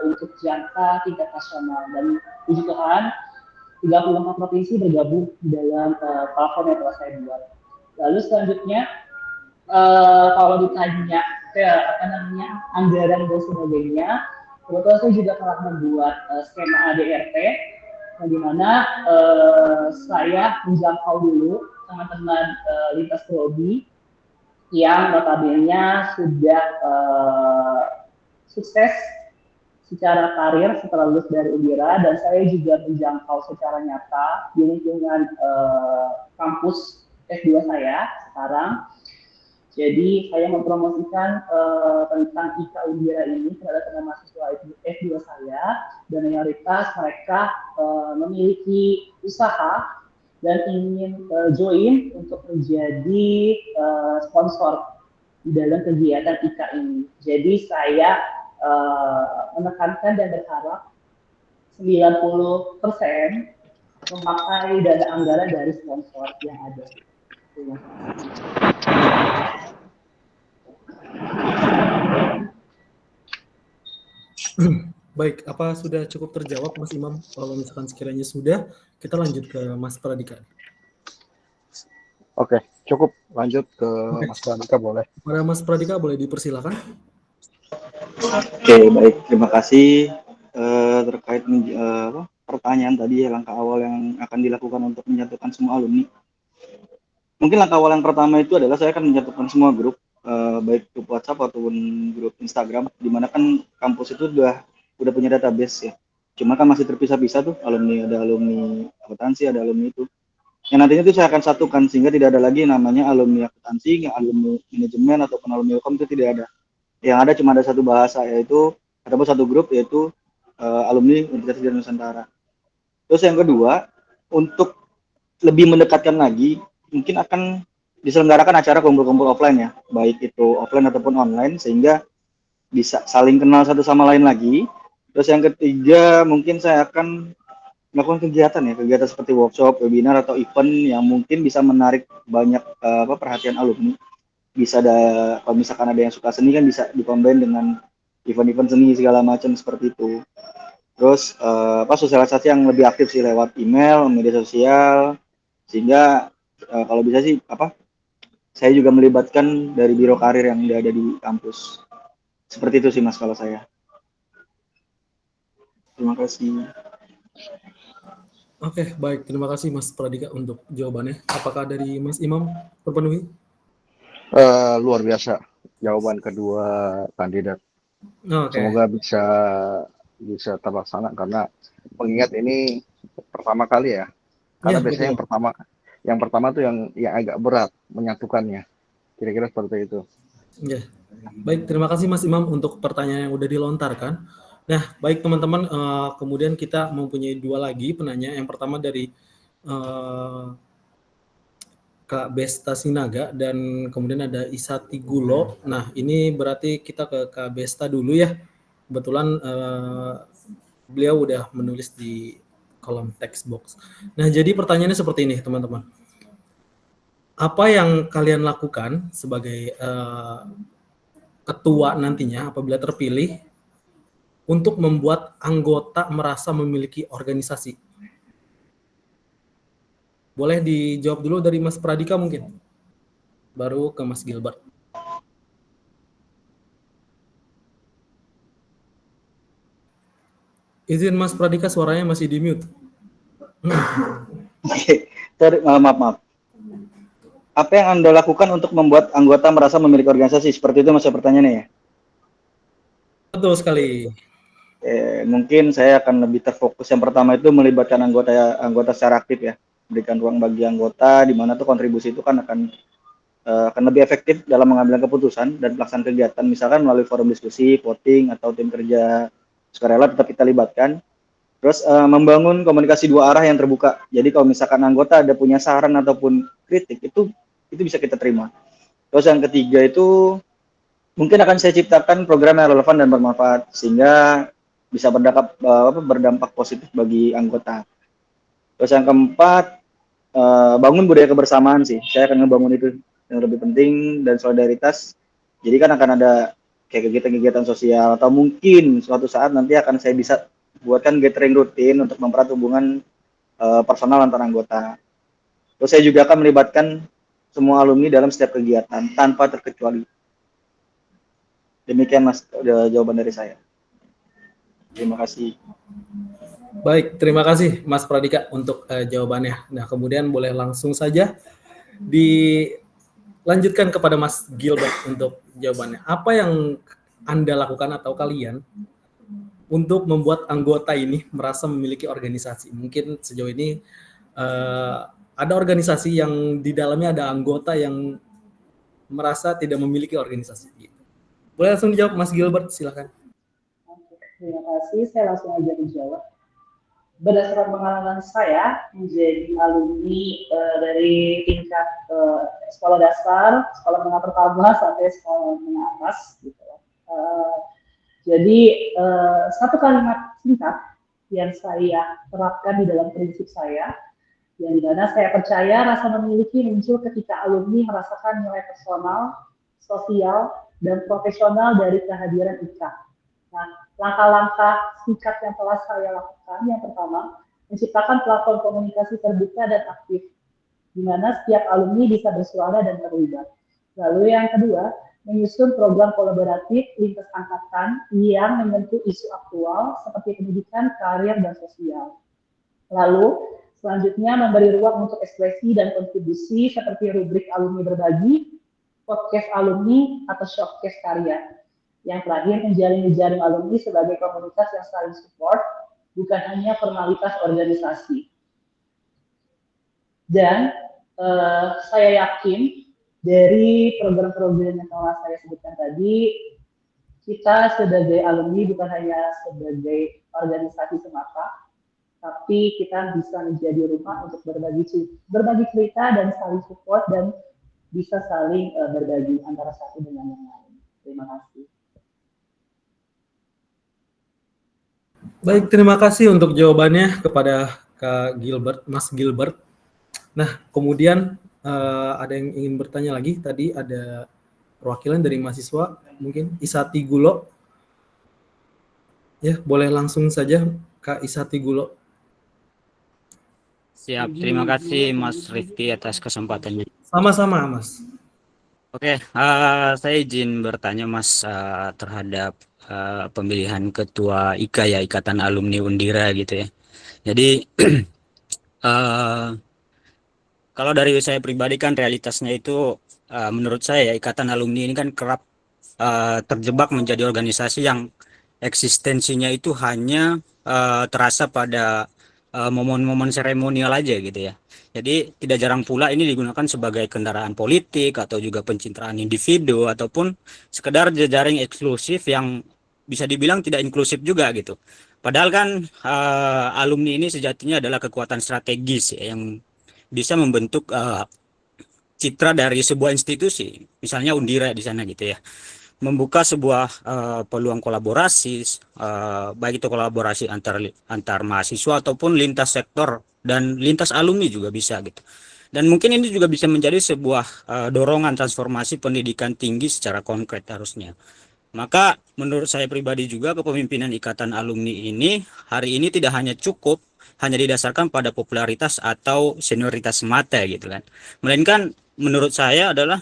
untuk jangka tingkat nasional, dan puji Tuhan 34 provinsi bergabung di dalam platform yang telah saya buat. Lalu selanjutnya kalau ditanya ke anggaran dan sebagainya, kebetulan saya juga telah membuat skema ADRT, yang dimana saya menjangkau dulu teman-teman lintas prodi yang notabene sudah sukses secara karir setelah lulus dari Undira, dan saya juga menjangkau secara nyata di lingkungan kampus S2 saya sekarang. Jadi saya mempromosikan tentang IKA Undira ini terhadap teman mahasiswa S2 saya, dan mayoritas mereka memiliki usaha dan ingin join untuk menjadi sponsor di dalam kegiatan IKA ini. Jadi saya menekankan dan berharap 90% memakai dana anggaran dari sponsor yang ada. Baik, apa sudah cukup terjawab Mas Imam? Kalau misalkan sekiranya sudah, kita lanjut ke Mas Pradika. Oke, cukup. Lanjut ke Mas Pradika boleh. Pada Mas Pradika boleh dipersilakan. Oke, baik. Terima kasih terkait pertanyaan tadi ya, langkah awal yang akan dilakukan untuk menyatukan semua alumni. Mungkin langkah awal yang pertama itu adalah saya akan menyatukan semua grup, baik grup WhatsApp ataupun grup Instagram, di mana kan kampus itu udah punya database ya. Cuma kan masih terpisah-pisah tuh, ada alumni akuntansi, ada alumni itu. Yang nantinya itu saya akan satukan sehingga tidak ada lagi namanya alumni akuntansi, alumni manajemen ataupun alumni hukum, itu tidak ada. Yang ada cuma ada satu bahasa, yaitu ataupun satu grup, yaitu alumni Universitas Islam Nusantara. Terus yang kedua, untuk lebih mendekatkan lagi, mungkin akan diselenggarakan acara kumpul-kumpul offline ya, baik itu offline ataupun online, sehingga bisa saling kenal satu sama lain lagi. Terus yang ketiga, mungkin saya akan melakukan kegiatan seperti workshop, webinar, atau event yang mungkin bisa menarik banyak perhatian alumni. Bisa kalau misalkan ada yang suka seni kan bisa dikombin dengan event-event seni segala macam seperti itu. Terus sosialisasi yang lebih aktif sih lewat email, media sosial, sehingga kalau bisa sih saya juga melibatkan dari biro karir yang ada di kampus. Seperti itu sih Mas kalau saya. Terima kasih. Oke, baik. Terima kasih Mas Pradika untuk jawabannya. Apakah dari Mas Imam terpenuhi? Luar biasa jawaban kedua kandidat. Oke. Semoga bisa bisa terlaksana karena mengingat ini pertama kali ya. Karena Iya, biasanya betul. yang pertama tuh yang agak berat menyatukannya. Kira-kira seperti itu. Iya. Baik, terima kasih Mas Imam untuk pertanyaan yang udah dilontarkan. Nah, baik teman-teman, kemudian kita mempunyai dua lagi penanya. Yang pertama dari eh, Kak Besta Sinaga dan kemudian ada Isati Gulo. Nah, ini berarti kita ke Kak Besta dulu ya. Kebetulan beliau udah menulis di kolom text box. Nah, jadi pertanyaannya seperti ini, teman-teman. Apa yang kalian lakukan sebagai ketua nantinya apabila terpilih untuk membuat anggota merasa memiliki organisasi? Boleh dijawab dulu dari Mas Pradika mungkin, baru ke Mas Gilbert. Izin Mas Pradika, suaranya masih di mute. Oke, maaf. Apa yang Anda lakukan untuk membuat anggota merasa memiliki organisasi? Seperti itu maksud pertanyaannya ya? Betul sekali. Mungkin saya akan lebih terfokus. Yang pertama itu melibatkan anggota secara aktif ya. Berikan ruang bagi anggota, di mana tuh kontribusi itu kan akan lebih efektif dalam mengambil keputusan dan pelaksanaan kegiatan, misalkan melalui forum diskusi, voting, atau tim kerja sukarela tetap kita libatkan. Terus membangun komunikasi dua arah yang terbuka. Jadi kalau misalkan anggota ada punya saran ataupun kritik, itu bisa kita terima. Terus yang ketiga itu mungkin akan saya ciptakan program yang relevan dan bermanfaat sehingga bisa berdampak positif bagi anggota. Terus yang keempat, bangun budaya kebersamaan sih. Saya akan ngebangun itu yang lebih penting, dan solidaritas. Jadi kan akan ada kayak kegiatan-kegiatan sosial, atau mungkin suatu saat nanti akan saya bisa buatkan gathering rutin untuk mempererat hubungan personal antar anggota. Terus saya juga akan melibatkan semua alumni dalam setiap kegiatan tanpa terkecuali. Demikian Mas, jawaban dari saya. Terima kasih. Baik, terima kasih Mas Pradika untuk jawabannya. Nah, kemudian boleh langsung saja dilanjutkan kepada Mas Gilbert untuk jawabannya. Apa yang Anda lakukan atau kalian untuk membuat anggota ini merasa memiliki organisasi? Mungkin sejauh ini ada organisasi yang di dalamnya ada anggota yang merasa tidak memiliki organisasi. Boleh langsung dijawab Mas Gilbert, silakan. Terima kasih, saya langsung aja menjawab. Berdasarkan pengalaman saya menjadi alumni dari tingkat sekolah dasar, sekolah menengah pertama sampai sekolah menengah atas, gitu. Jadi satu kalimat singkat yang saya terapkan di dalam prinsip saya, yang dimana saya percaya rasa memiliki muncul ketika alumni merasakan nilai personal, sosial, dan profesional dari kehadiran IKA. Nah, langkah-langkah singkat yang telah saya lakukan, yang pertama, menciptakan platform komunikasi terbuka dan aktif, di mana setiap alumni bisa bersuara dan terlibat. Lalu yang kedua, menyusun program kolaboratif lintas angkatan yang menyentuh isu aktual seperti pendidikan, karir, dan sosial. Lalu, selanjutnya memberi ruang untuk ekspresi dan kontribusi seperti rubrik alumni berbagi, podcast alumni, atau showcase karya. Yang terakhir, menjalin jejaring alumni sebagai komunitas yang saling support, bukan hanya formalitas organisasi. Dan saya yakin dari program-program yang telah saya sebutkan tadi, kita sebagai alumni bukan hanya sebagai organisasi semata, tapi kita bisa menjadi rumah untuk berbagi cerita dan saling support, dan bisa saling berbagi antara satu dengan yang lain. Terima kasih. Baik, terima kasih untuk jawabannya kepada Kak Gilbert, Mas Gilbert. Nah, kemudian ada yang ingin bertanya lagi. Tadi ada perwakilan dari mahasiswa, mungkin Isati Gulo. Ya, boleh langsung saja Kak Isati Gulo. Siap, terima kasih Mas Rifki atas kesempatannya. Sama-sama, Mas. Oke, saya izin bertanya Mas terhadap pemilihan ketua IKA ya, Ikatan Alumni Undira gitu ya. Jadi kalau dari saya pribadi kan realitasnya itu menurut saya ya, Ikatan Alumni ini kan kerap terjebak menjadi organisasi yang eksistensinya itu hanya terasa pada momen-momen seremonial aja gitu ya. Jadi tidak jarang pula ini digunakan sebagai kendaraan politik atau juga pencitraan individu ataupun sekedar jejaring eksklusif yang bisa dibilang tidak inklusif juga gitu. Padahal kan alumni ini sejatinya adalah kekuatan strategis ya, yang bisa membentuk citra dari sebuah institusi, misalnya Undira di sana gitu ya, membuka sebuah peluang kolaborasi, baik itu kolaborasi antar mahasiswa ataupun lintas sektor dan lintas alumni juga bisa gitu. Dan mungkin ini juga bisa menjadi sebuah dorongan transformasi pendidikan tinggi secara konkret harusnya. Maka menurut saya pribadi juga kepemimpinan Ikatan Alumni ini hari ini tidak hanya cukup hanya didasarkan pada popularitas atau senioritas semata gitu kan. Melainkan menurut saya adalah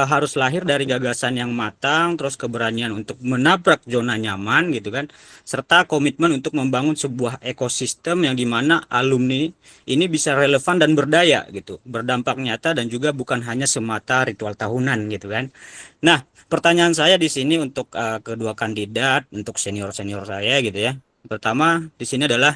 harus lahir dari gagasan yang matang, terus keberanian untuk menabrak zona nyaman gitu kan, serta komitmen untuk membangun sebuah ekosistem yang dimana alumni ini bisa relevan dan berdaya gitu, berdampak nyata dan juga bukan hanya semata ritual tahunan gitu kan. Nah, pertanyaan saya di sini untuk kedua kandidat, untuk senior-senior saya gitu ya. Pertama di sini adalah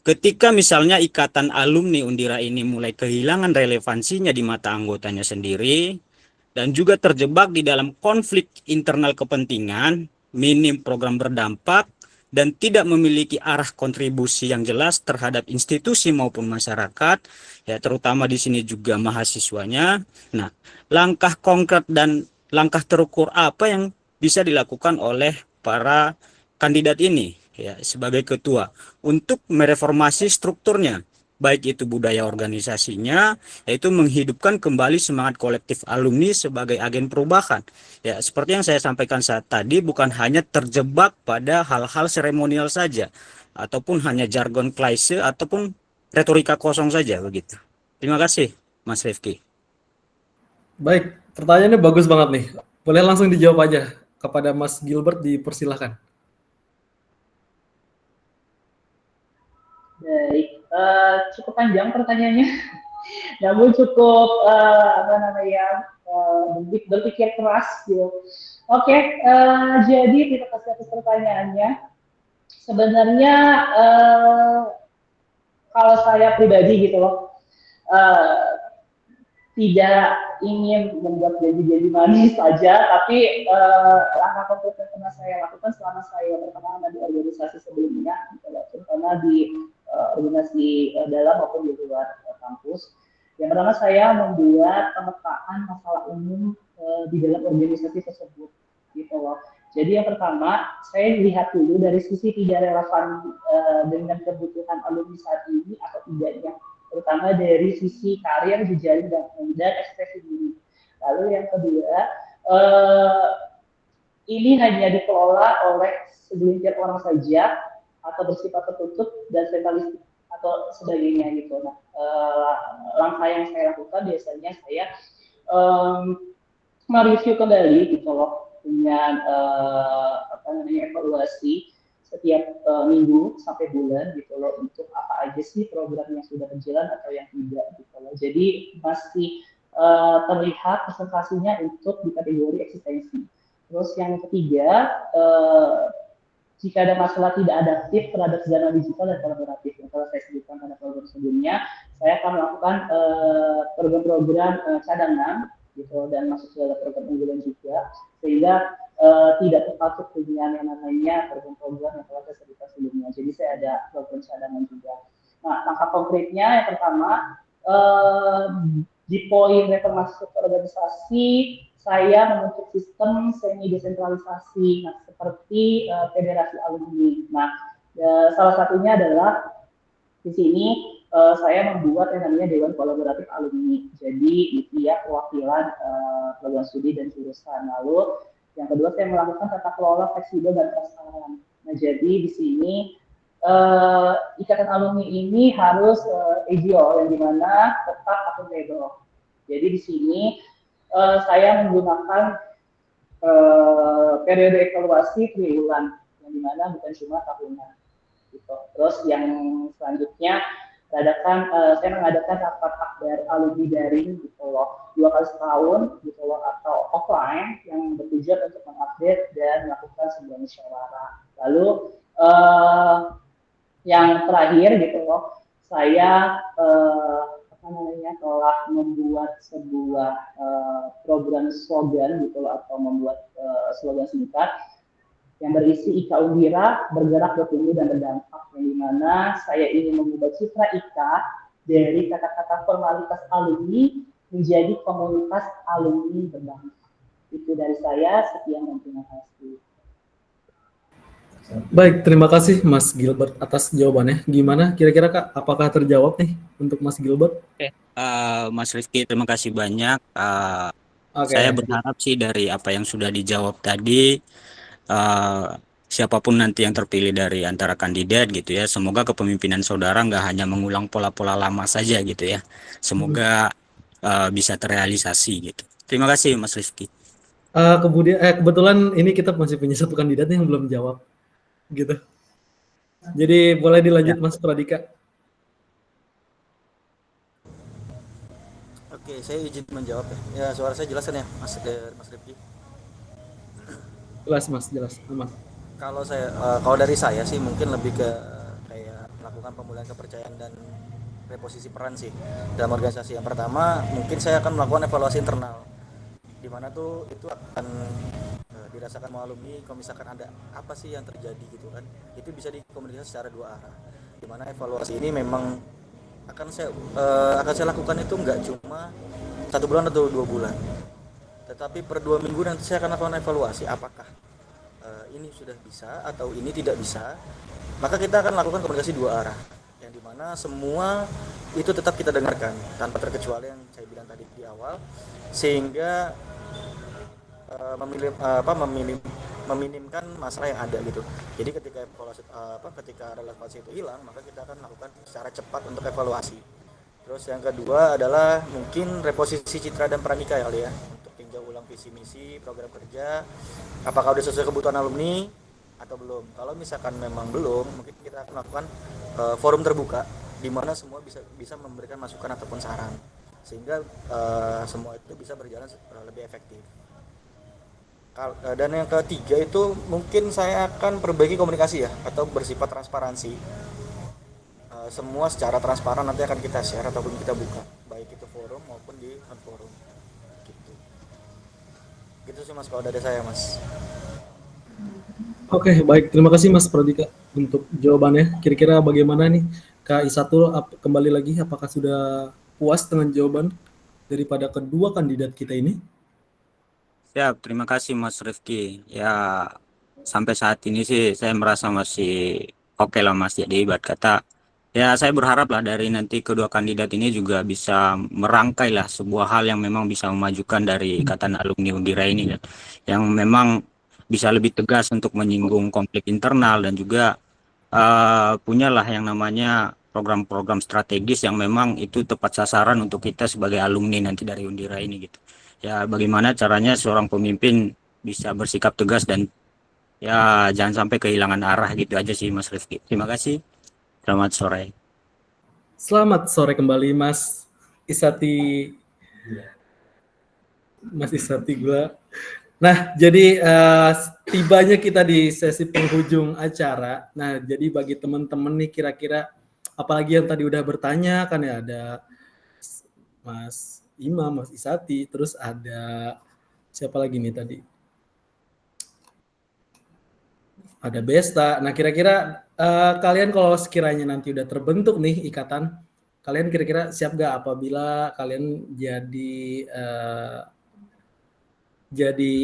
ketika misalnya ikatan alumni Undira ini mulai kehilangan relevansinya di mata anggotanya sendiri, dan juga terjebak di dalam konflik internal kepentingan, minim program berdampak, dan tidak memiliki arah kontribusi yang jelas terhadap institusi maupun masyarakat, ya terutama di sini juga mahasiswanya. Nah, langkah konkret dan langkah terukur apa yang bisa dilakukan oleh para kandidat ini ya sebagai ketua untuk mereformasi strukturnya, baik itu budaya organisasinya, yaitu menghidupkan kembali semangat kolektif alumni sebagai agen perubahan. Ya, seperti yang saya sampaikan saat tadi, bukan hanya terjebak pada hal-hal seremonial saja, ataupun hanya jargon klise, ataupun retorika kosong saja begitu. Terima kasih, Mas Rifki. Baik, pertanyaannya bagus banget nih. Boleh langsung dijawab aja kepada Mas Gilbert, dipersilahkan. Baik, cukup panjang pertanyaannya, namun cukup berpikir keras gitu. Oke, jadi terima kasih atas pertanyaannya. Sebenarnya kalau saya pribadi gitu loh, tidak ingin membuat janji-janji manis saja, tapi langkah konkret yang pernah saya lakukan selama saya berpengalaman di organisasi sebelumnya, terutama di organisasi dalam maupun di luar kampus. Yang pertama saya membuat pemetaan masalah umum di dalam organisasi tersebut, gitu loh. Jadi yang pertama saya lihat dulu dari sisi tidak relevan dengan kebutuhan alumni saat ini atau tidaknya, terutama dari sisi karir, jejaring, dan ekspresi diri. Lalu yang kedua, ini hanya dikelola oleh segelintir orang saja atau bersifat tertutup dan sentralistik atau sebagainya gitu. Nah, langkah yang saya lakukan biasanya saya mereview kembali gitu loh dengan evaluasi setiap minggu sampai bulan gitu loh, untuk apa aja sih program yang sudah berjalan atau yang tidak gitu loh. Jadi masih terlihat presentasinya untuk di kategori eksistensi. Terus yang ketiga, jika ada masalah tidak adaptif terhadap dana digital dan kolaboratif, yang telah saya sebutkan pada program sebelumnya, saya akan melakukan program-program cadangan gitu, dan masuk ke dalam program unggulan juga, sehingga tidak terpatok dengan yang namanya program-program yang telah saya sebutkan sebelumnya. Jadi saya ada program cadangan juga. Nah, langkah konkretnya yang pertama, di poin reformasi organisasi, saya membentuk sistem semi desentralisasi, nah, seperti federasi alumni. Nah, salah satunya adalah di sini saya membuat yang namanya Dewan Kolaboratif Alumni. Jadi itu ya perwakilan program studi dan jurusan. Lalu yang kedua saya melakukan tata kelola fleksibel dan transparan. Nah, jadi di sini ikatan alumni ini harus agile, yang dimana tetap akuntabel. Jadi di sini saya menggunakan periode evaluasi triwulan, yang dimana bukan cuma tahunan. Gitu. Terus yang selanjutnya saya mengadakan rapat akbar alumni daring gitu loh, 2 kali setahun gitu loh, atau offline, yang bertujuan untuk mengupdate dan melakukan sebuah musyawarah. yang terakhir gitu loh, saya telah membuat sebuah program slogan gitu loh, atau membuat slogan singkat yang berisi Ika Undira bergerak, bertumbuh dan berdampak, yang dimana saya ingin mengubah citra Ika dari kata-kata formalitas alumni menjadi komunitas alumni berdampak. Itu dari saya, sekian dan terima kasih. Baik, terima kasih Mas Gilbert atas jawabannya. Gimana kira-kira Kak, apakah terjawab nih untuk Mas Gilbert? Mas Rifki, terima kasih banyak. Oke. Saya berharap sih dari apa yang sudah dijawab tadi, siapapun nanti yang terpilih dari antara kandidat gitu ya, semoga kepemimpinan saudara nggak hanya mengulang pola-pola lama saja gitu ya. Semoga bisa terrealisasi gitu. Terima kasih Mas Rifki. Kebetulan ini kita masih punya satu kandidat yang belum jawab, gitu. Jadi boleh dilanjut Mas Pradika. Oke, saya izin menjawab ya. Ya, suara saya jelas kan ya, Mas Rifki? Jelas Mas, jelas. Aman. Kalau dari saya sih mungkin lebih ke kayak melakukan pemulihan kepercayaan dan reposisi peran sih dalam organisasi. Yang pertama, mungkin saya akan melakukan evaluasi internal, di mana tuh itu akan dirasakan sama alumni. Kalau misalkan ada apa sih yang terjadi gitu kan, itu bisa dikomunikasi secara dua arah. Di mana evaluasi ini memang akan saya lakukan itu nggak cuma 1 bulan atau 2 bulan, tetapi per 2 minggu nanti saya akan lakukan evaluasi apakah ini sudah bisa atau ini tidak bisa. Maka kita akan lakukan komunikasi dua arah, yang dimana semua itu tetap kita dengarkan tanpa terkecuali yang saya bilang tadi di awal, sehingga meminimkan masalah yang ada gitu. Jadi ketika relevansi itu hilang, maka kita akan lakukan secara cepat untuk evaluasi. Terus yang kedua adalah mungkin reposisi citra dan peran Ika ya, untuk tinjau ulang visi misi program kerja, apakah udah sesuai kebutuhan alumni atau belum. Kalau misalkan memang belum, mungkin kita akan melakukan forum terbuka di mana semua bisa memberikan masukan ataupun saran, sehingga semua itu bisa berjalan lebih efektif. Dan yang ketiga itu mungkin saya akan perbaiki komunikasi ya, atau bersifat transparansi. Semua secara transparan nanti akan kita share ataupun kita buka, baik itu forum maupun di non forum. Gitu sih Mas kalau dari saya Mas. Oke, baik. Terima kasih Mas Pradika untuk jawabannya. Kira-kira bagaimana nih Kak Isatul, kembali lagi, apakah sudah puas dengan jawaban daripada kedua kandidat kita ini? Siap, terima kasih Mas Rifki. Ya, sampai saat ini sih saya merasa masih oke lah Mas. Jadi ibarat kata, ya saya berharap lah dari nanti kedua kandidat ini juga bisa merangkai lah sebuah hal yang memang bisa memajukan dari Ikatan Alumni Undira ini, yang memang bisa lebih tegas untuk menyinggung konflik internal dan juga punyalah yang namanya program-program strategis yang memang itu tepat sasaran untuk kita sebagai alumni nanti dari Undira ini gitu. Ya bagaimana caranya seorang pemimpin bisa bersikap tegas dan ya jangan sampai kehilangan arah, gitu aja sih Mas Rifki. Terima kasih. Selamat sore. Selamat sore kembali Mas Isati. Mas Isati gula. Nah, jadi tibanya kita di sesi penghujung acara. Nah, jadi bagi teman-teman nih kira-kira apalagi yang tadi udah bertanya kan ya, ada Mas Imam, Mas Isati, terus ada siapa lagi nih tadi? Ada Besta. Nah, kira-kira kalian kalau sekiranya nanti udah terbentuk nih ikatan, kalian kira-kira siap gak apabila kalian jadi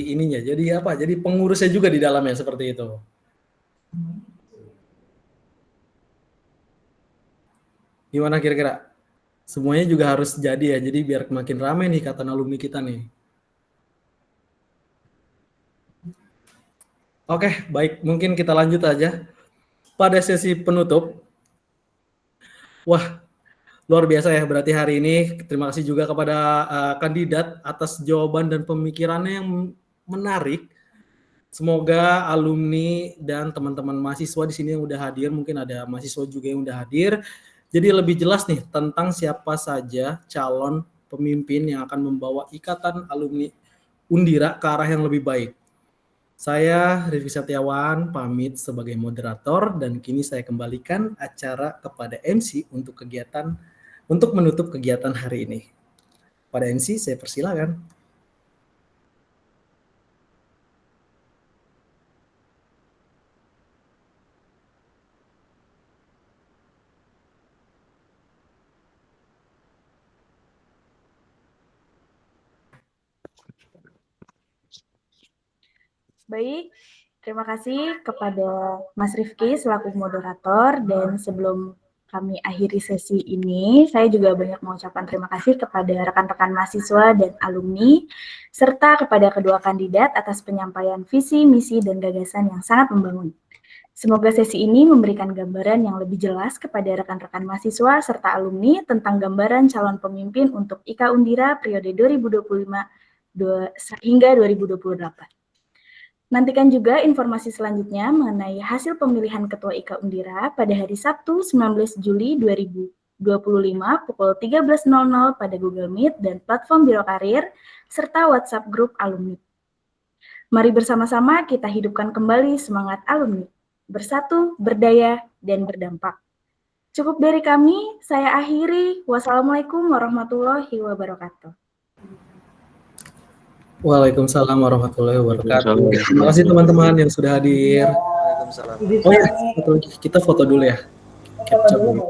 ininya, jadi apa? Jadi pengurusnya juga di dalamnya seperti itu. Gimana kira-kira? Semuanya juga harus jadi ya, jadi biar makin ramai nih ikatan alumni kita nih. Oke, baik. Mungkin kita lanjut aja. Pada sesi penutup, wah, luar biasa ya. Berarti hari ini terima kasih juga kepada kandidat atas jawaban dan pemikirannya yang menarik. Semoga alumni dan teman-teman mahasiswa di sini yang udah hadir, mungkin ada mahasiswa juga yang udah hadir, jadi lebih jelas nih tentang siapa saja calon pemimpin yang akan membawa Ikatan Alumni Undira ke arah yang lebih baik. Saya Rifki Setiawan pamit sebagai moderator dan kini saya kembalikan acara kepada MC untuk menutup kegiatan hari ini. Pada MC saya persilakan. Baik, terima kasih kepada Mas Rifki selaku moderator, dan sebelum kami akhiri sesi ini, saya juga banyak mengucapkan terima kasih kepada rekan-rekan mahasiswa dan alumni, serta kepada kedua kandidat atas penyampaian visi, misi, dan gagasan yang sangat membangun. Semoga sesi ini memberikan gambaran yang lebih jelas kepada rekan-rekan mahasiswa serta alumni tentang gambaran calon pemimpin untuk IKA Undira periode 2025 hingga 2028. Nantikan juga informasi selanjutnya mengenai hasil pemilihan Ketua IKA Undira pada hari Sabtu 19 Juli 2025 pukul 13.00 pada Google Meet dan platform Biro Karir, serta WhatsApp grup alumni. Mari bersama-sama kita hidupkan kembali semangat alumni, bersatu, berdaya, dan berdampak. Cukup dari kami, saya akhiri. Wassalamualaikum warahmatullahi wabarakatuh. Waalaikumsalam warahmatullahi wabarakatuh. Terima kasih teman-teman yang sudah hadir. Oh ya, satu lagi, kita foto dulu ya. Capture dulu.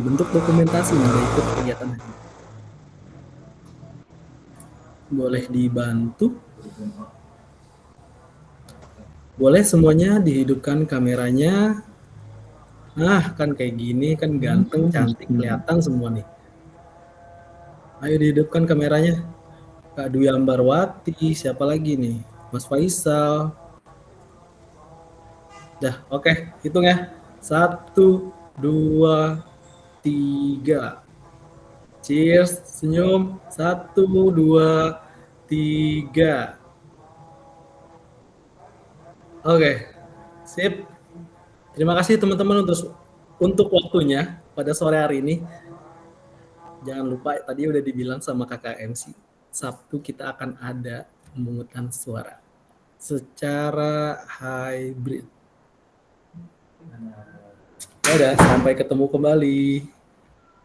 Bentuk dokumentasi yang ikut kegiatan ini. Boleh dibantu? Boleh semuanya dihidupkan kameranya. Nah, kan kayak gini, kan ganteng, cantik, kelihatan semua nih. Ayo dihidupkan kameranya. Kak Dwi Ambarwati, siapa lagi nih? Mas Faisal. Dah, oke, hitung ya. 1, 2, 3. Cheers, senyum. 1, 2, 3. Oke, sip. Terima kasih teman-teman untuk waktunya pada sore hari ini. Jangan lupa tadi udah dibilang sama kakak MC. Sabtu kita akan ada pemungutan suara secara hybrid. Udah, sampai ketemu kembali.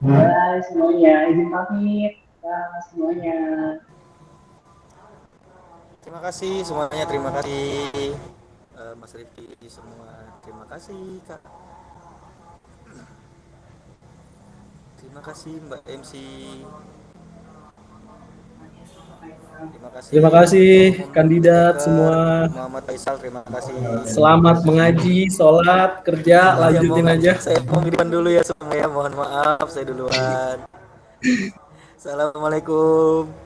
Bye semuanya, izin pamit. Semuanya. Terima kasih semuanya, terima kasih Mas Rifki semua, terima kasih Kak. Terima kasih Mbak MC. Terima kasih kandidat semua. Muhammad Faisal, terima kasih. Selamat mengaji, sholat, kerja, lanjutin aja. Saya mau minum dulu ya semua ya, mohon maaf saya duluan. Assalamualaikum.